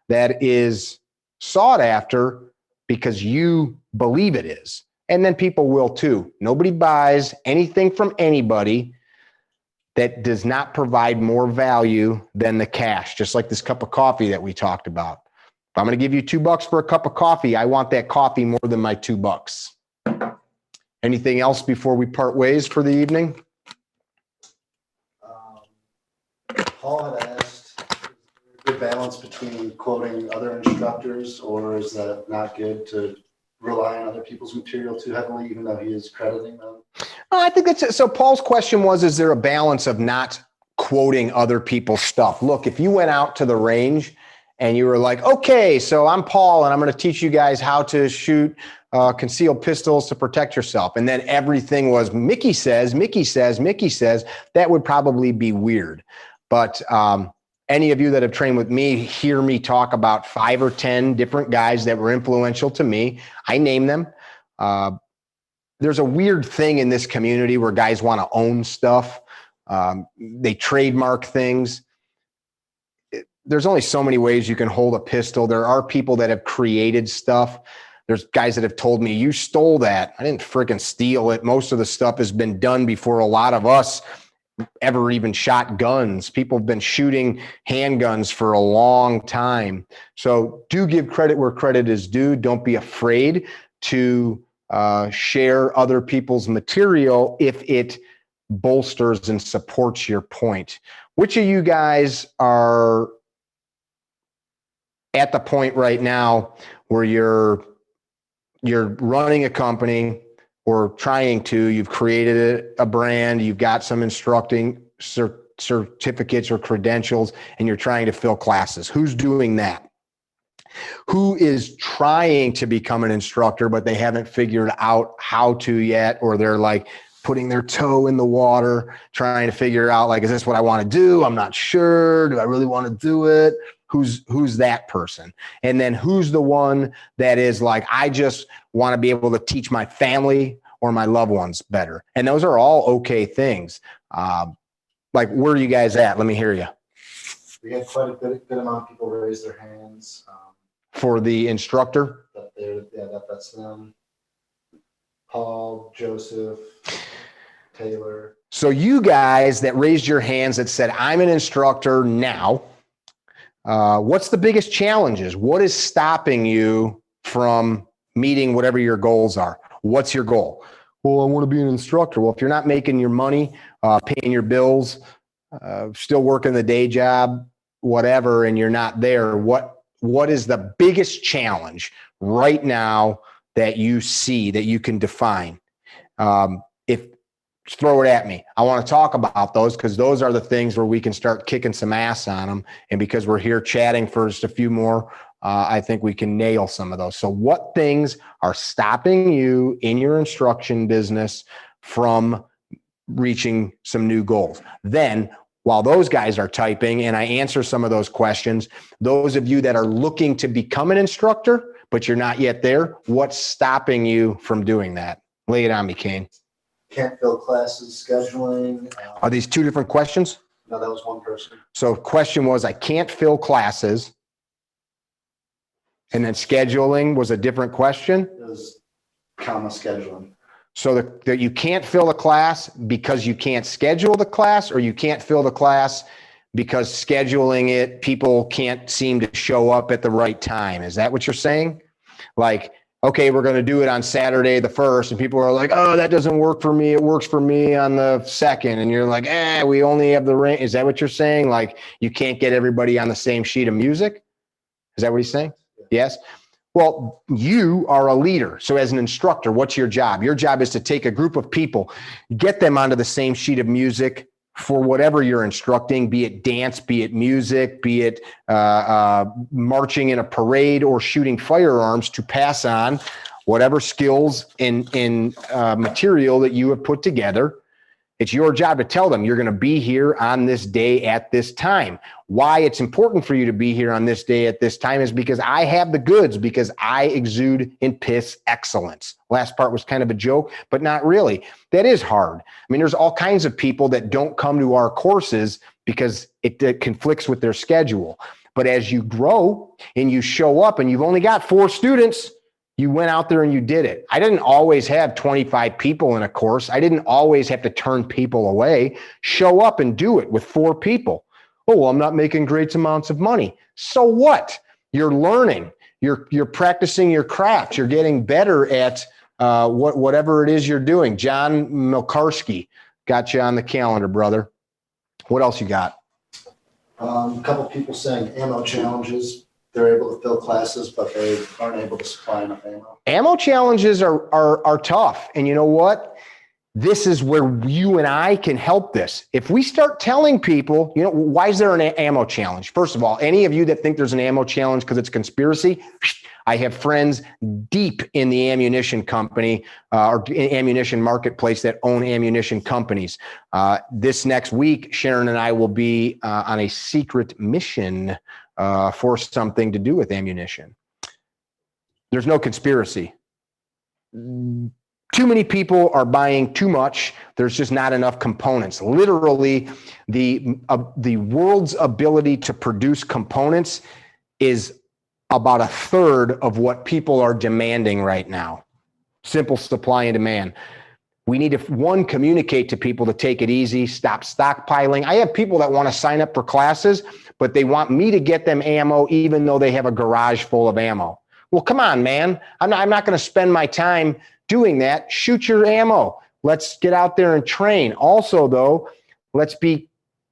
that is sought after because you believe it is. And then people will too. Nobody buys anything from anybody that does not provide more value than the cash, just like this cup of coffee that we talked about. If I'm going to give you $2 for a cup of coffee, I want that coffee more than my $2. Anything else before we part ways for the evening? Paul had asked, is there a good balance between quoting other instructors, or is that not good to rely on other people's material too heavily, even though he is crediting them? I think that's it. So Paul's question was, is there a balance of not quoting other people's stuff? Look, if you went out to the range and you were like, okay, so I'm Paul and I'm going to teach you guys how to shoot concealed pistols to protect yourself. And then everything was Mickey says, Mickey says, Mickey says, that would probably be weird. But any of you that have trained with me hear me talk about 5 or 10 different guys that were influential to me. I name them. There's a weird thing in this community where guys want to own stuff. They trademark things. There's only so many ways you can hold a pistol. There are people that have created stuff. There's guys that have told me, you stole that. I didn't freaking steal it. Most of the stuff has been done before a lot of us ever even shot guns. People have been shooting handguns for a long time. So do give credit where credit is due. Don't be afraid to share other people's material if it bolsters and supports your point. Which of you guys are at the point right now where you're running a company or trying to, you've created a brand, you've got some instructing certificates or credentials, and you're trying to fill classes? Who's doing that? Who is trying to become an instructor, but they haven't figured out how to yet, or they're like putting their toe in the water, trying to figure out, like, is this what I want to do? I'm not sure. Do I really want to do it? Who's that person? And then who's the one that is like, I just want to be able to teach my family or my loved ones better. And those are all okay things. Like, where are you guys at? Let me hear you. We had quite a good amount of people raise their hands. For the instructor? That's them. Paul, Joseph, Taylor. So you guys that raised your hands that said, I'm an instructor now, what's the biggest challenges? What is stopping you from meeting whatever your goals are? What's your goal? Well, I want to be an instructor. Well, if you're not making your money, paying your bills, still working the day job, whatever, and you're not there, what is the biggest challenge right now that you see that you can define? Throw it at me. I want to talk about those because those are the things where we can start kicking some ass on them. And because we're here chatting for just a few more, I think we can nail some of those. So what things are stopping you in your instruction business from reaching some new goals? Then, while those guys are typing and I answer some of those questions, those of you that are looking to become an instructor, but you're not yet there, what's stopping you from doing that? Lay it on me, Kane. Can't fill classes, scheduling. Are these two different questions? No, that was one person. So question was, I can't fill classes. And then scheduling was a different question? It was scheduling. So that you can't fill a class because you can't schedule the class, or you can't fill the class because scheduling it, people can't seem to show up at the right time. Is that what you're saying? Like, okay, we're going to do it on Saturday the 1st, and people are like, oh, that doesn't work for me. It works for me on the 2nd. And you're like, we only have the range. Is that what you're saying? Like, you can't get everybody on the same sheet of music? Is that what he's saying? Yes. Well, you are a leader. So as an instructor, what's your job? Your job is to take a group of people, get them onto the same sheet of music for whatever you're instructing, be it dance, be it music, be it marching in a parade or shooting firearms, to pass on whatever skills in material that you have put together. It's your job to tell them you're going to be here on this day at this time. Why it's important for you to be here on this day at this time is because I have the goods, because I exude and piss excellence. Last part was kind of a joke, but not really. That is hard. I mean, there's all kinds of people that don't come to our courses because it conflicts with their schedule. But as you grow and you show up and you've only got 4 students, you went out there and you did it. I didn't always have 25 people in a course. I didn't always have to turn people away. Show up and do it with 4 people. Oh, well, I'm not making great amounts of money. So what? You're learning. You're practicing your craft. You're getting better at whatever it is you're doing. John Milkarski, got you on the calendar, brother. What else you got? A couple people saying ammo challenges. They're able to fill classes, but they aren't able to supply enough ammo. Ammo challenges are tough. And you know what? This is where you and I can help this. If we start telling people, you know, why is there an ammo challenge? First of all, any of you that think there's an ammo challenge because it's a conspiracy, I have friends deep in the ammunition company or ammunition marketplace that own ammunition companies. This next week, Sharon and I will be on a secret mission for something to do with ammunition. There's no conspiracy. Too many people are buying too much. There's just not enough components. Literally, the world's ability to produce components is about 1/3 of what people are demanding right now. Simple supply and demand. We need to, one, communicate to people to take it easy, stop stockpiling. I have people that want to sign up for classes, but they want me to get them ammo even though they have a garage full of ammo. Well, come on, man. I'm not going to spend my time doing that. Shoot your ammo. Let's get out there and train. Also, though, let's be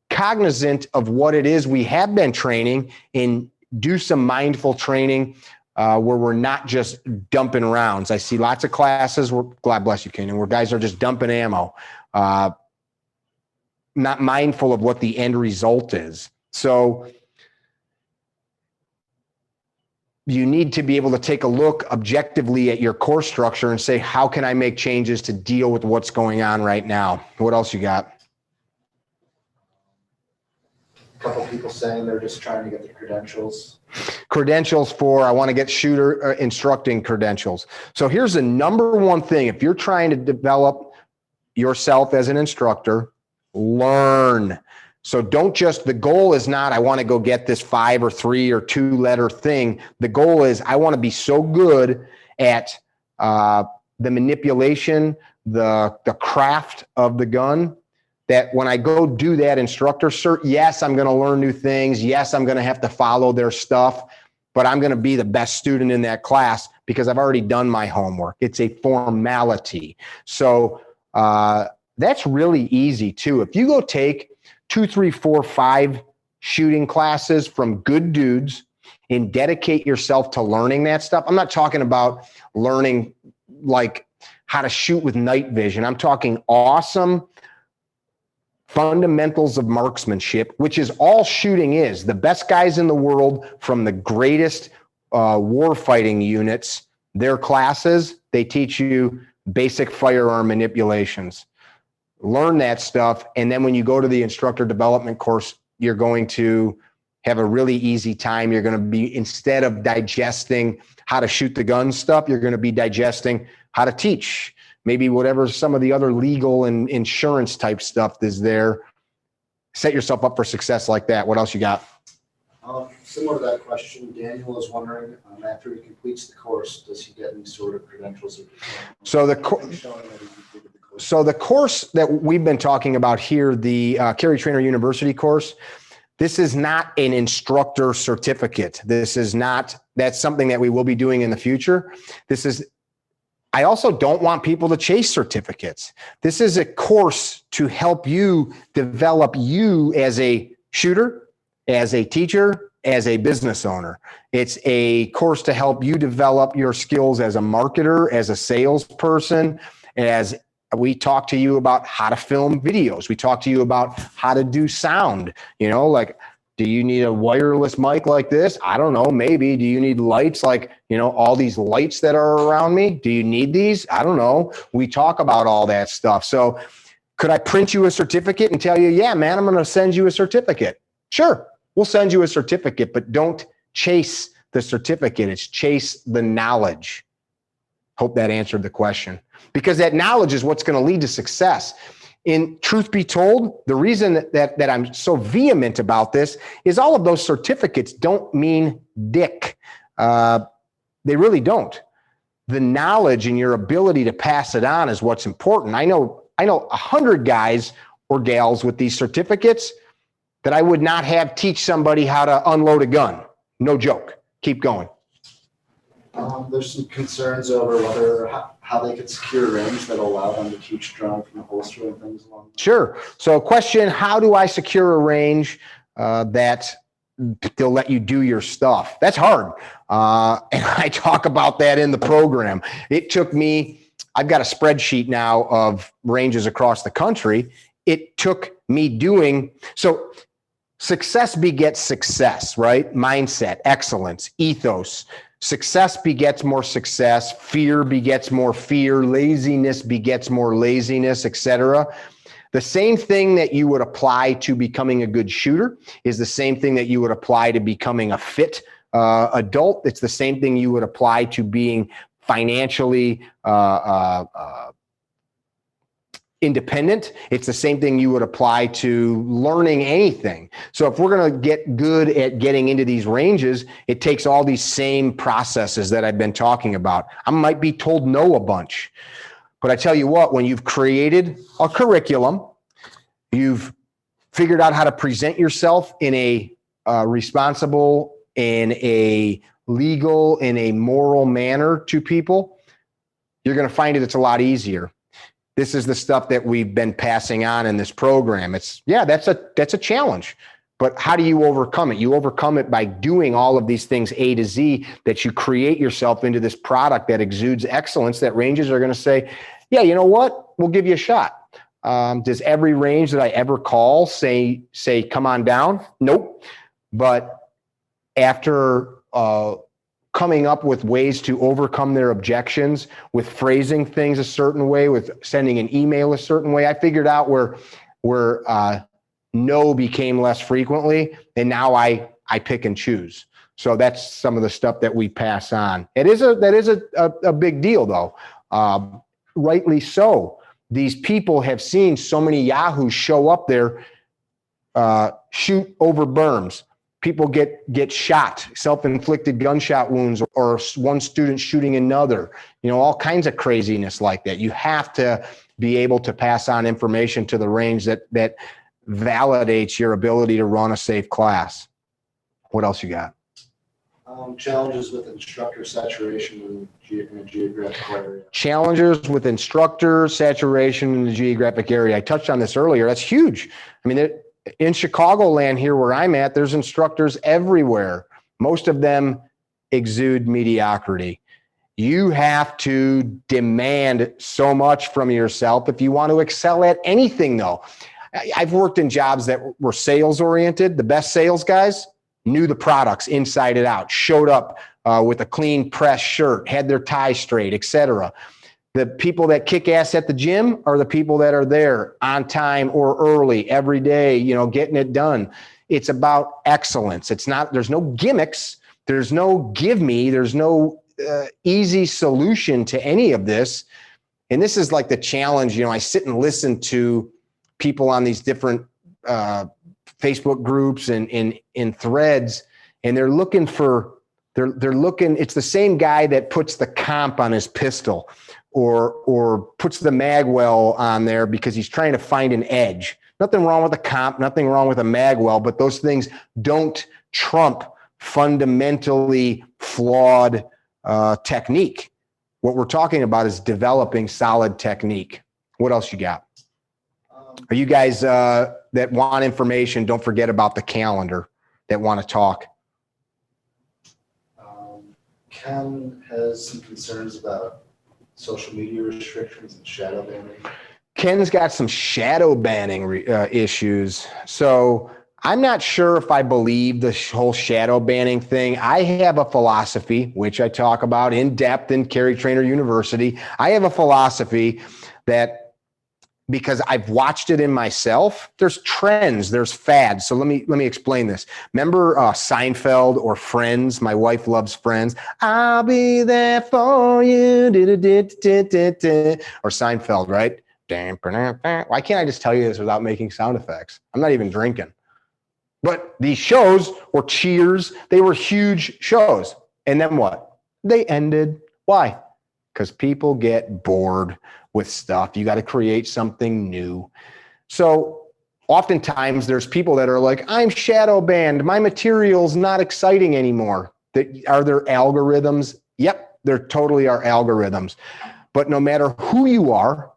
cognizant of what it is we have been training and do some mindful training where we're not just dumping rounds. I see lots of classes where, God bless you, Kenan, where guys are just dumping ammo, not mindful of what the end result is. So you need to be able to take a look objectively at your course structure and say, how can I make changes to deal with what's going on right now? What else you got? A couple people saying they're just trying to get the credentials. Credentials for, I want to get shooter instructing credentials. So here's the number one thing. If you're trying to develop yourself as an instructor, learn. So don't just, the goal is not, I want to go get this 5 or 3 or 2 letter thing. The goal is, I want to be so good at the manipulation, the craft of the gun, that when I go do that instructor cert, yes, I'm going to learn new things. Yes, I'm going to have to follow their stuff, but I'm going to be the best student in that class because I've already done my homework. It's a formality. So that's really easy too. If you go take 2, 3, 4, 5 shooting classes from good dudes and dedicate yourself to learning that stuff. I'm not talking about learning like how to shoot with night vision. I'm talking awesome fundamentals of marksmanship, which is all shooting is. The best guys in the world from the greatest warfighting units, their classes, they teach you basic firearm manipulations. Learn that stuff. And then when you go to the instructor development course, you're going to have a really easy time. You're going to be, instead of digesting how to shoot the gun stuff, you're going to be digesting how to teach. Maybe whatever some of the other legal and insurance type stuff is there. Set yourself up for success like that. What else you got? Similar to that question, Daniel is wondering, after he completes the course, does he get any sort of credentials? So the course that we've been talking about here, the Carry Trainer University course, this is not an instructor certificate. This is not, that's something that we will be doing in the future. This is, I also don't want people to chase certificates. This is a course to help you develop you as a shooter, as a teacher, as a business owner. It's a course to help you develop your skills as a marketer, as a salesperson, as we talk to you about how to film videos. We talk to you about how to do sound, like, do you need a wireless mic like this? I don't know. Maybe. Do you need lights like, all these lights that are around me? Do you need these? I don't know. We talk about all that stuff. So could I print you a certificate and tell you, yeah, man, I'm going to send you a certificate? Sure. We'll send you a certificate, but don't chase the certificate. It's chase the knowledge. Hope that answered the question, because that knowledge is what's going to lead to success. In truth be told, the reason that I'm so vehement about this is all of those certificates don't mean dick. They really don't. The knowledge and your ability to pass it on is what's important. I know 100 guys or gals with these certificates that I would not have teach somebody how to unload a gun. No joke. Keep going. There's some concerns over how they could secure range that allow them to teach drawing from the holster and things along that. Sure. So question, how do I secure a range that they'll let you do your stuff? That's hard. And I talk about that in the program. It took me, I've got a spreadsheet now of ranges across the country. It took me doing, so success begets success, right? Mindset, excellence, ethos. Success begets more success. Fear begets more fear. Laziness begets more laziness, etc. The same thing that you would apply to becoming a good shooter is the same thing that you would apply to becoming a fit adult. It's the same thing you would apply to being financially independent. It's the same thing you would apply to learning anything. So if we're going to get good at getting into these ranges, it takes all these same processes that I've been talking about. I might be told no a bunch, but I tell you what, when you've created a curriculum, you've figured out how to present yourself in a responsible, in a legal, in a moral manner to people, you're going to find it's a lot easier. This is the stuff that we've been passing on in this program. That's a challenge, but how do you overcome it? You overcome it by doing all of these things A to Z, that you create yourself into this product that exudes excellence, that ranges are going to say, yeah, you know what? We'll give you a shot. Does every range that I ever call say, come on down? Nope. But after coming up with ways to overcome their objections, with phrasing things a certain way, with sending an email a certain way, I figured out where no became less frequently, and now I pick and choose. So that's some of the stuff that we pass on. That is a big deal, though. Rightly so. These people have seen so many yahoos show up there, shoot over berms. People get shot, self-inflicted gunshot wounds, or one student shooting another, all kinds of craziness like that. You have to be able to pass on information to the range that validates your ability to run a safe class. What else you got? Challenges with instructor saturation in a geographic area. Challenges with instructor saturation in the geographic area. I touched on this earlier. That's huge. I mean, in Chicagoland here where I'm at, there's instructors everywhere. Most of them exude mediocrity. You have to demand so much from yourself if you want to excel at anything, though. I've worked in jobs that were sales oriented. The best sales guys knew the products inside and out, showed up with a clean pressed shirt, had their tie straight, etc. The people that kick ass at the gym are the people that are there on time or early every day, getting it done. It's about excellence. There's no gimmicks. There's no give me. There's no easy solution to any of this. And this is like the challenge. I sit and listen to people on these different Facebook groups and in threads, and they're looking, it's the same guy that puts the comp on his pistol or puts the magwell on there because he's trying to find an edge. Nothing wrong with a comp, nothing wrong with a magwell, but those things don't trump fundamentally flawed technique. What we're talking about is developing solid technique. What else you got? Are you guys that want information, don't forget about the calendar, that want to talk. Ken has some concerns about social media restrictions and shadow banning. Ken's got some shadow banning issues. So I'm not sure if I believe the whole shadow banning thing. I have a philosophy, which I talk about in depth in Carry Trainer University. I have a philosophy that, because I've watched it in myself, there's trends, there's fads. So let me explain this. Remember Seinfeld or Friends? My wife loves Friends. I'll be there for you. Or Seinfeld, right? Why can't I just tell you this without making sound effects? I'm not even drinking. But these shows were Cheers. They were huge shows. And then what? They ended. Why? Because people get bored with stuff. You got to create something new. So oftentimes there's people that are like, I'm shadow banned. My material's not exciting anymore. Are there algorithms? Yep, there totally are algorithms. But no matter who you are,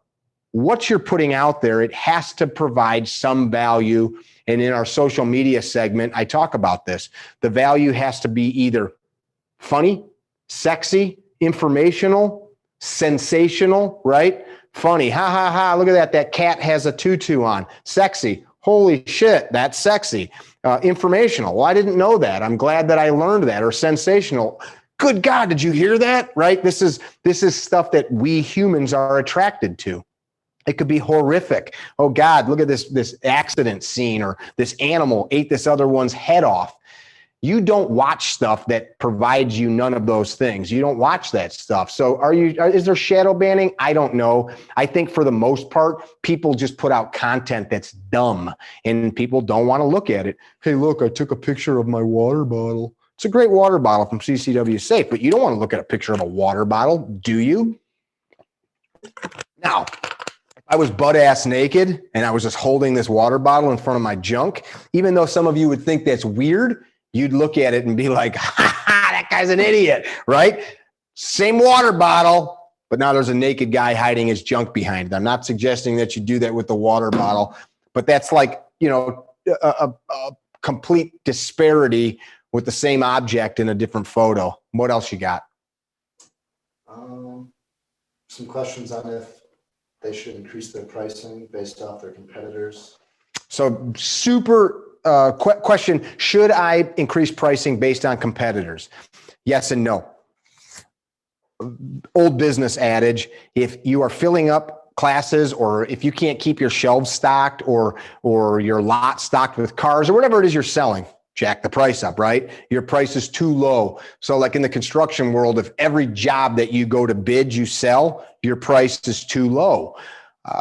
what you're putting out there, it has to provide some value. And in our social media segment, I talk about this. The value has to be either funny, sexy, informational, sensational, right? Funny, ha, ha, ha, look at that. That cat has a tutu on. Sexy, holy shit, that's sexy. Informational, well, I didn't know that. I'm glad that I learned that. Or sensational, good God, did you hear that? Right? This is stuff that we humans are attracted to. It could be horrific. Oh God, look at this accident scene, or this animal ate this other one's head off. You don't watch stuff that provides you none of those things. You don't watch that stuff. So is there shadow banning? I don't know. I think for the most part, people just put out content that's dumb and people don't want to look at it. Hey, look, I took a picture of my water bottle. It's a great water bottle from CCW Safe, but you don't want to look at a picture of a water bottle, do you? Now, I was butt ass naked and I was just holding this water bottle in front of my junk. Even though some of you would think that's weird, you'd look at it and be like, ha, ha, that guy's an idiot, right? Same water bottle, but now there's a naked guy hiding his junk behind it. I'm not suggesting that you do that with the water bottle, but that's like, a complete disparity with the same object in a different photo. What else you got? Some questions on if they should increase their pricing based off their competitors. So super question, should I increase pricing based on competitors? Yes and no. Old business adage, if you are filling up classes, or if you can't keep your shelves stocked or your lot stocked with cars or whatever it is you're selling, jack the price up, right? Your price is too low. So like in the construction world, if every job that you go to bid, you sell, your price is too low.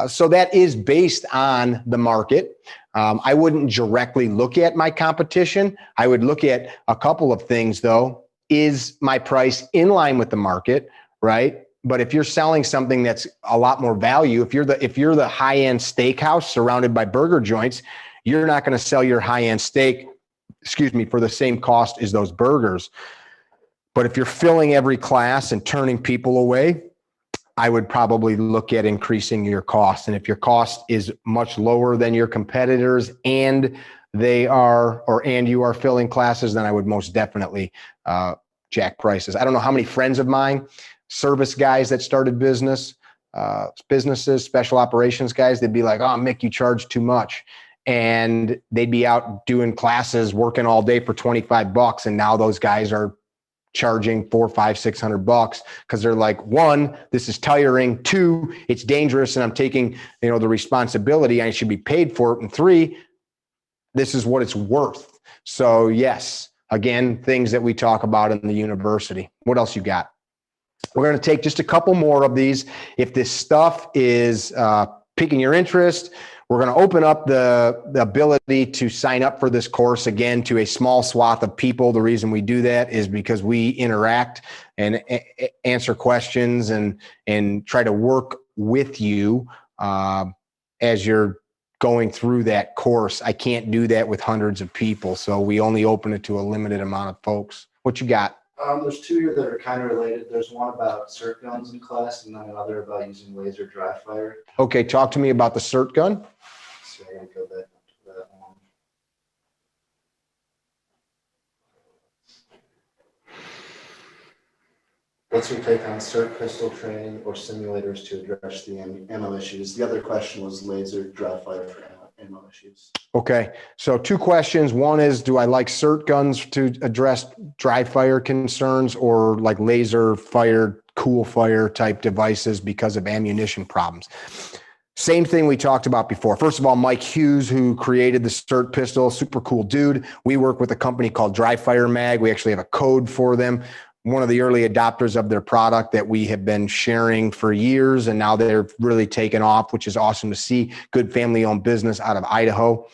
So that is based on the market. I wouldn't directly look at my competition. I would look at a couple of things though. Is my price in line with the market, right? But if you're selling something that's a lot more value, if you're the high-end steakhouse surrounded by burger joints, you're not going to sell your high-end steak, for the same cost as those burgers. But if you're filling every class and turning people away, I would probably look at increasing your cost. And if your cost is much lower than your competitors and you are filling classes, then I would most definitely jack prices. I don't know how many friends of mine, service guys that started businesses, special operations guys, they'd be like, oh, Mick, you charge too much. And they'd be out doing classes, working all day for $25. And now those guys are charging $400, $500, $600 because they're like, one, this is tiring. Two, it's dangerous and I'm taking, the responsibility. I should be paid for it. And three, this is what it's worth. So yes, again, things that we talk about in the university. What else you got? We're going to take just a couple more of these. If this stuff is piquing your interest, we're going to open up the ability to sign up for this course again to a small swath of people. The reason we do that is because we interact and answer questions and try to work with you as you're going through that course. I can't do that with hundreds of people, so we only open it to a limited amount of folks. What you got? There's two here that are kind of related. There's one about cert guns in class and then another about using laser dry fire. Okay, talk to me about the cert gun. So I gotta go back to that one. What's your take on CERT pistol training or simulators to address the ammo issues? The other question was laser dry fire for ammo issues. Okay, so two questions. One is, do I like CERT guns to address dry fire concerns, or like laser fired, cool fire type devices because of ammunition problems? Same thing we talked about before. First of all, Mike Hughes, who created the CERT pistol, super cool dude. We work with a company called Dry Fire Mag. We actually have a code for them. One of the early adopters of their product that we have been sharing for years, and now they're really taken off, which is awesome to see. Good family-owned business out of Idaho.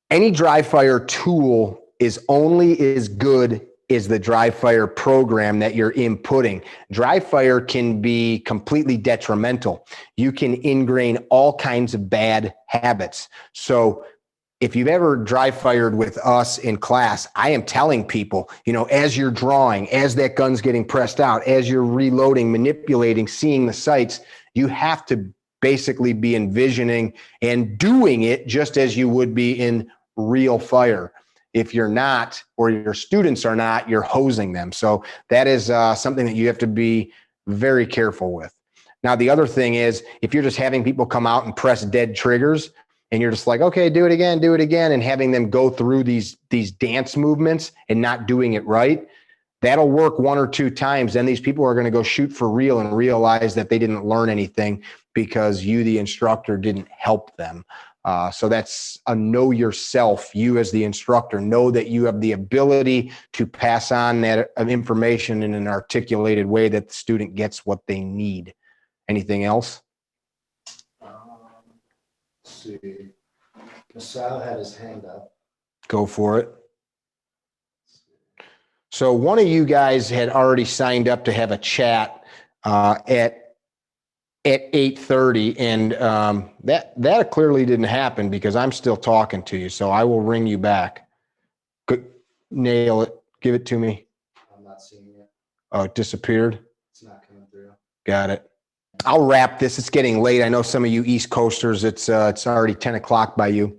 Any dry fire tool is only as good as the dry fire program that you're inputting. Dry fire can be completely detrimental. You can ingrain all kinds of bad habits. So if you've ever dry fired with us in class, I am telling people, as you're drawing, as that gun's getting pressed out, as you're reloading, manipulating, seeing the sights, you have to basically be envisioning and doing it just as you would be in real fire. If you're not, or your students are not, you're hosing them. So that is something that you have to be very careful with. Now, the other thing is, if you're just having people come out and press dead triggers, and you're just like, okay, do it again, and having them go through these dance movements and not doing it right, that'll work one or two times. Then these people are going to go shoot for real and realize that they didn't learn anything because you, the instructor, didn't help them. So that's a know yourself. You as the instructor, know that you have the ability to pass on that information in an articulated way that the student gets what they need. Anything else? Let's see. Masao had his hand up. Go for it. So one of you guys had already signed up to have a chat at 8:30, and that clearly didn't happen because I'm still talking to you. So I will ring you back. Nail it. Give it to me. I'm not seeing it. Oh, it disappeared? It's not coming through. Got it. I'll wrap this. It's getting late. I know some of you East Coasters, it's already 10 o'clock by you.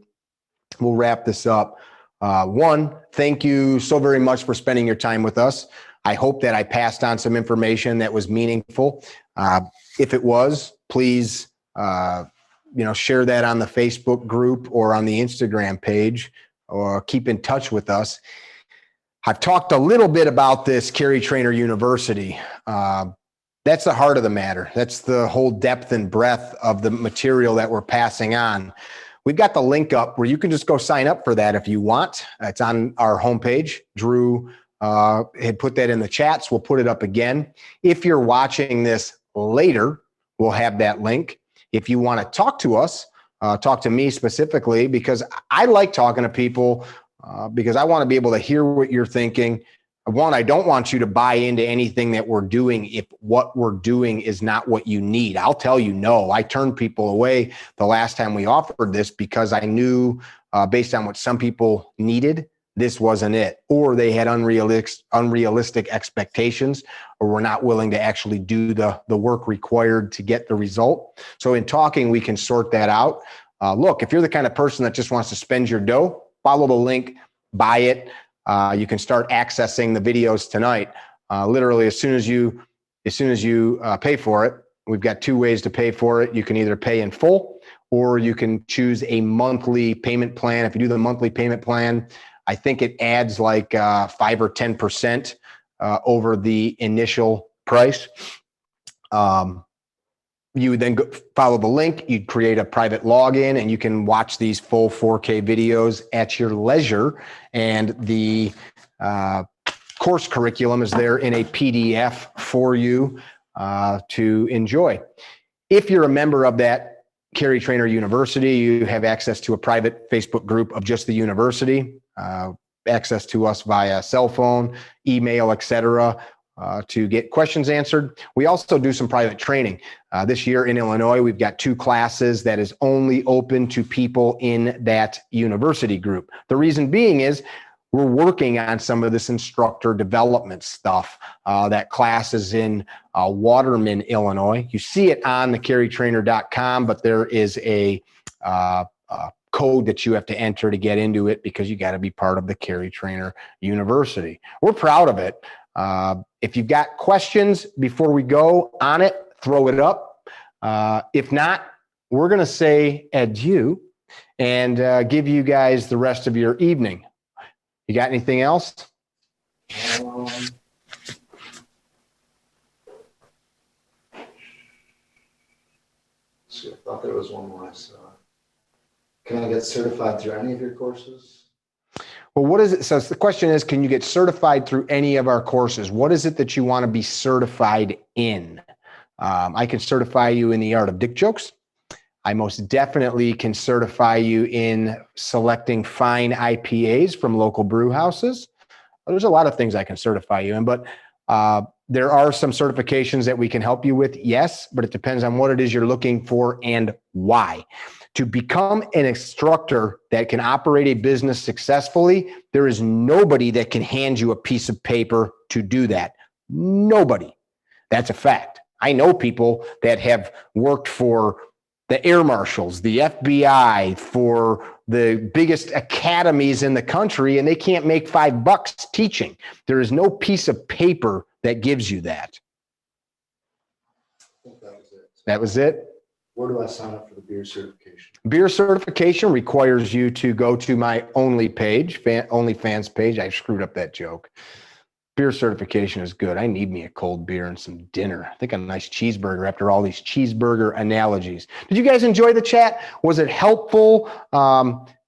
We'll wrap this up. One, thank you so very much for spending your time with us. I hope that I passed on some information that was meaningful. If it was, please, share that on the Facebook group or on the Instagram page, or keep in touch with us. I've talked a little bit about this Carry Trainer University. That's the heart of the matter. That's the whole depth and breadth of the material that we're passing on. We've got the link up where you can just go sign up for that if you want. It's on our homepage. Drew had put that in the chats. We'll put it up again. If you're watching this later, we'll have that link. If you want to talk to us, talk to me specifically, because I like talking to people because I want to be able to hear what you're thinking. One, I don't want you to buy into anything that we're doing if what we're doing is not what you need. I'll tell you no. I turned people away the last time we offered this because I knew based on what some people needed, this wasn't it. Or they had unrealistic expectations, or were not willing to actually do the work required to get the result. So in talking, we can sort that out. Look, if you're the kind of person that just wants to spend your dough, follow the link, buy it. You can start accessing the videos tonight. Literally, as soon as you pay for it, we've got two ways to pay for it. You can either pay in full, or you can choose a monthly payment plan. If you do the monthly payment plan, I think it adds like 5 or 10% over the initial price. You would then follow the link, you'd create a private login, and you can watch these full 4K videos at your leisure. And the course curriculum is there in a PDF for you to enjoy. If you're a member of that Carry Trainer University, you have access to a private Facebook group of just the university, access to us via cell phone, email, etc., to get questions answered. We also do some private training. This year in Illinois, we've got 2 classes that is only open to people in that university group. The reason being is we're working on some of this instructor development stuff. That class is in Waterman, Illinois. You see it on thecarrytrainer.com, but there is a code that you have to enter to get into it because you got to be part of the Carry Trainer University. We're proud of it. If you've got questions before we go on it, throw it up. If not, we're going to say adieu and give you guys the rest of your evening. You got anything else? I thought there was one more I saw. Can I get certified through any of your courses? Well, what is it? So the question is, can you get certified through any of our courses? What is it that you want to be certified in? I can certify you in the art of dick jokes. I most definitely can certify you in selecting fine IPAs from local brew houses. There's a lot of things I can certify you in, but there are some certifications that we can help you with, yes, but it depends on what it is you're looking for and why. To become an instructor that can operate a business successfully, there is nobody that can hand you a piece of paper to do that. Nobody. That's a fact. I know people that have worked for the air marshals, the FBI, for the biggest academies in the country, and they can't make $5 teaching. There is no piece of paper that gives you that. I think that was it. That was it? Where do I sign up for the beer certification? Beer certification requires you to go to my OnlyFans page. I screwed up that joke. Beer certification is good. I need me a cold beer and some dinner. I think a nice cheeseburger after all these cheeseburger analogies. Did you guys enjoy the chat? Was it helpful?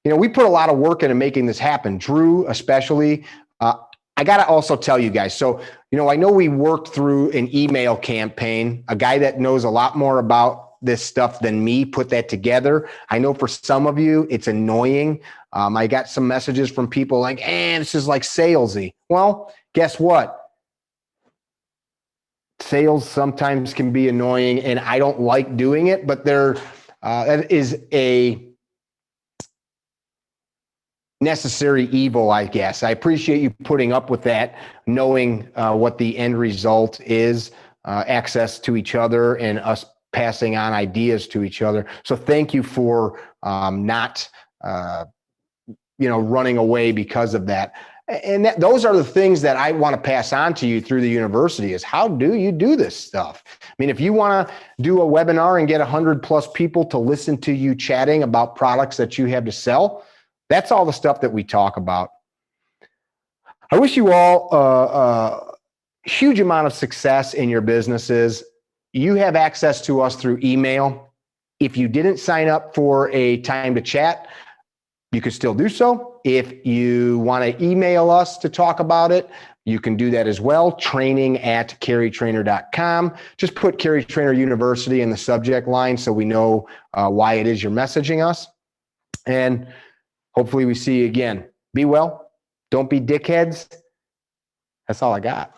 We put a lot of work into making this happen. Drew, especially. I got to also tell you guys. So, I know we worked through an email campaign. A guy that knows a lot more about this stuff than me put that together. I know for some of you, it's annoying. I got some messages from people like, this is like salesy. Well, guess what? Sales sometimes can be annoying and I don't like doing it, but that is a necessary evil, I guess. I appreciate you putting up with that, knowing what the end result is, access to each other and us passing on ideas to each other. So thank you for not, running away because of that. And those are the things that I want to pass on to you through the university is how do you do this stuff? I mean, if you want to do a webinar and get 100+ people to listen to you chatting about products that you have to sell, that's all the stuff that we talk about. I wish you all a huge amount of success in your businesses. You have access to us through email. If you didn't sign up for a time to chat, you could still do so. If you want to email us to talk about it, you can do that as well. training@carrytrainer.com. Just put Carry Trainer University in the subject line so we know why it is you're messaging us. And hopefully we see you again. Be well. Don't be dickheads. That's all I got.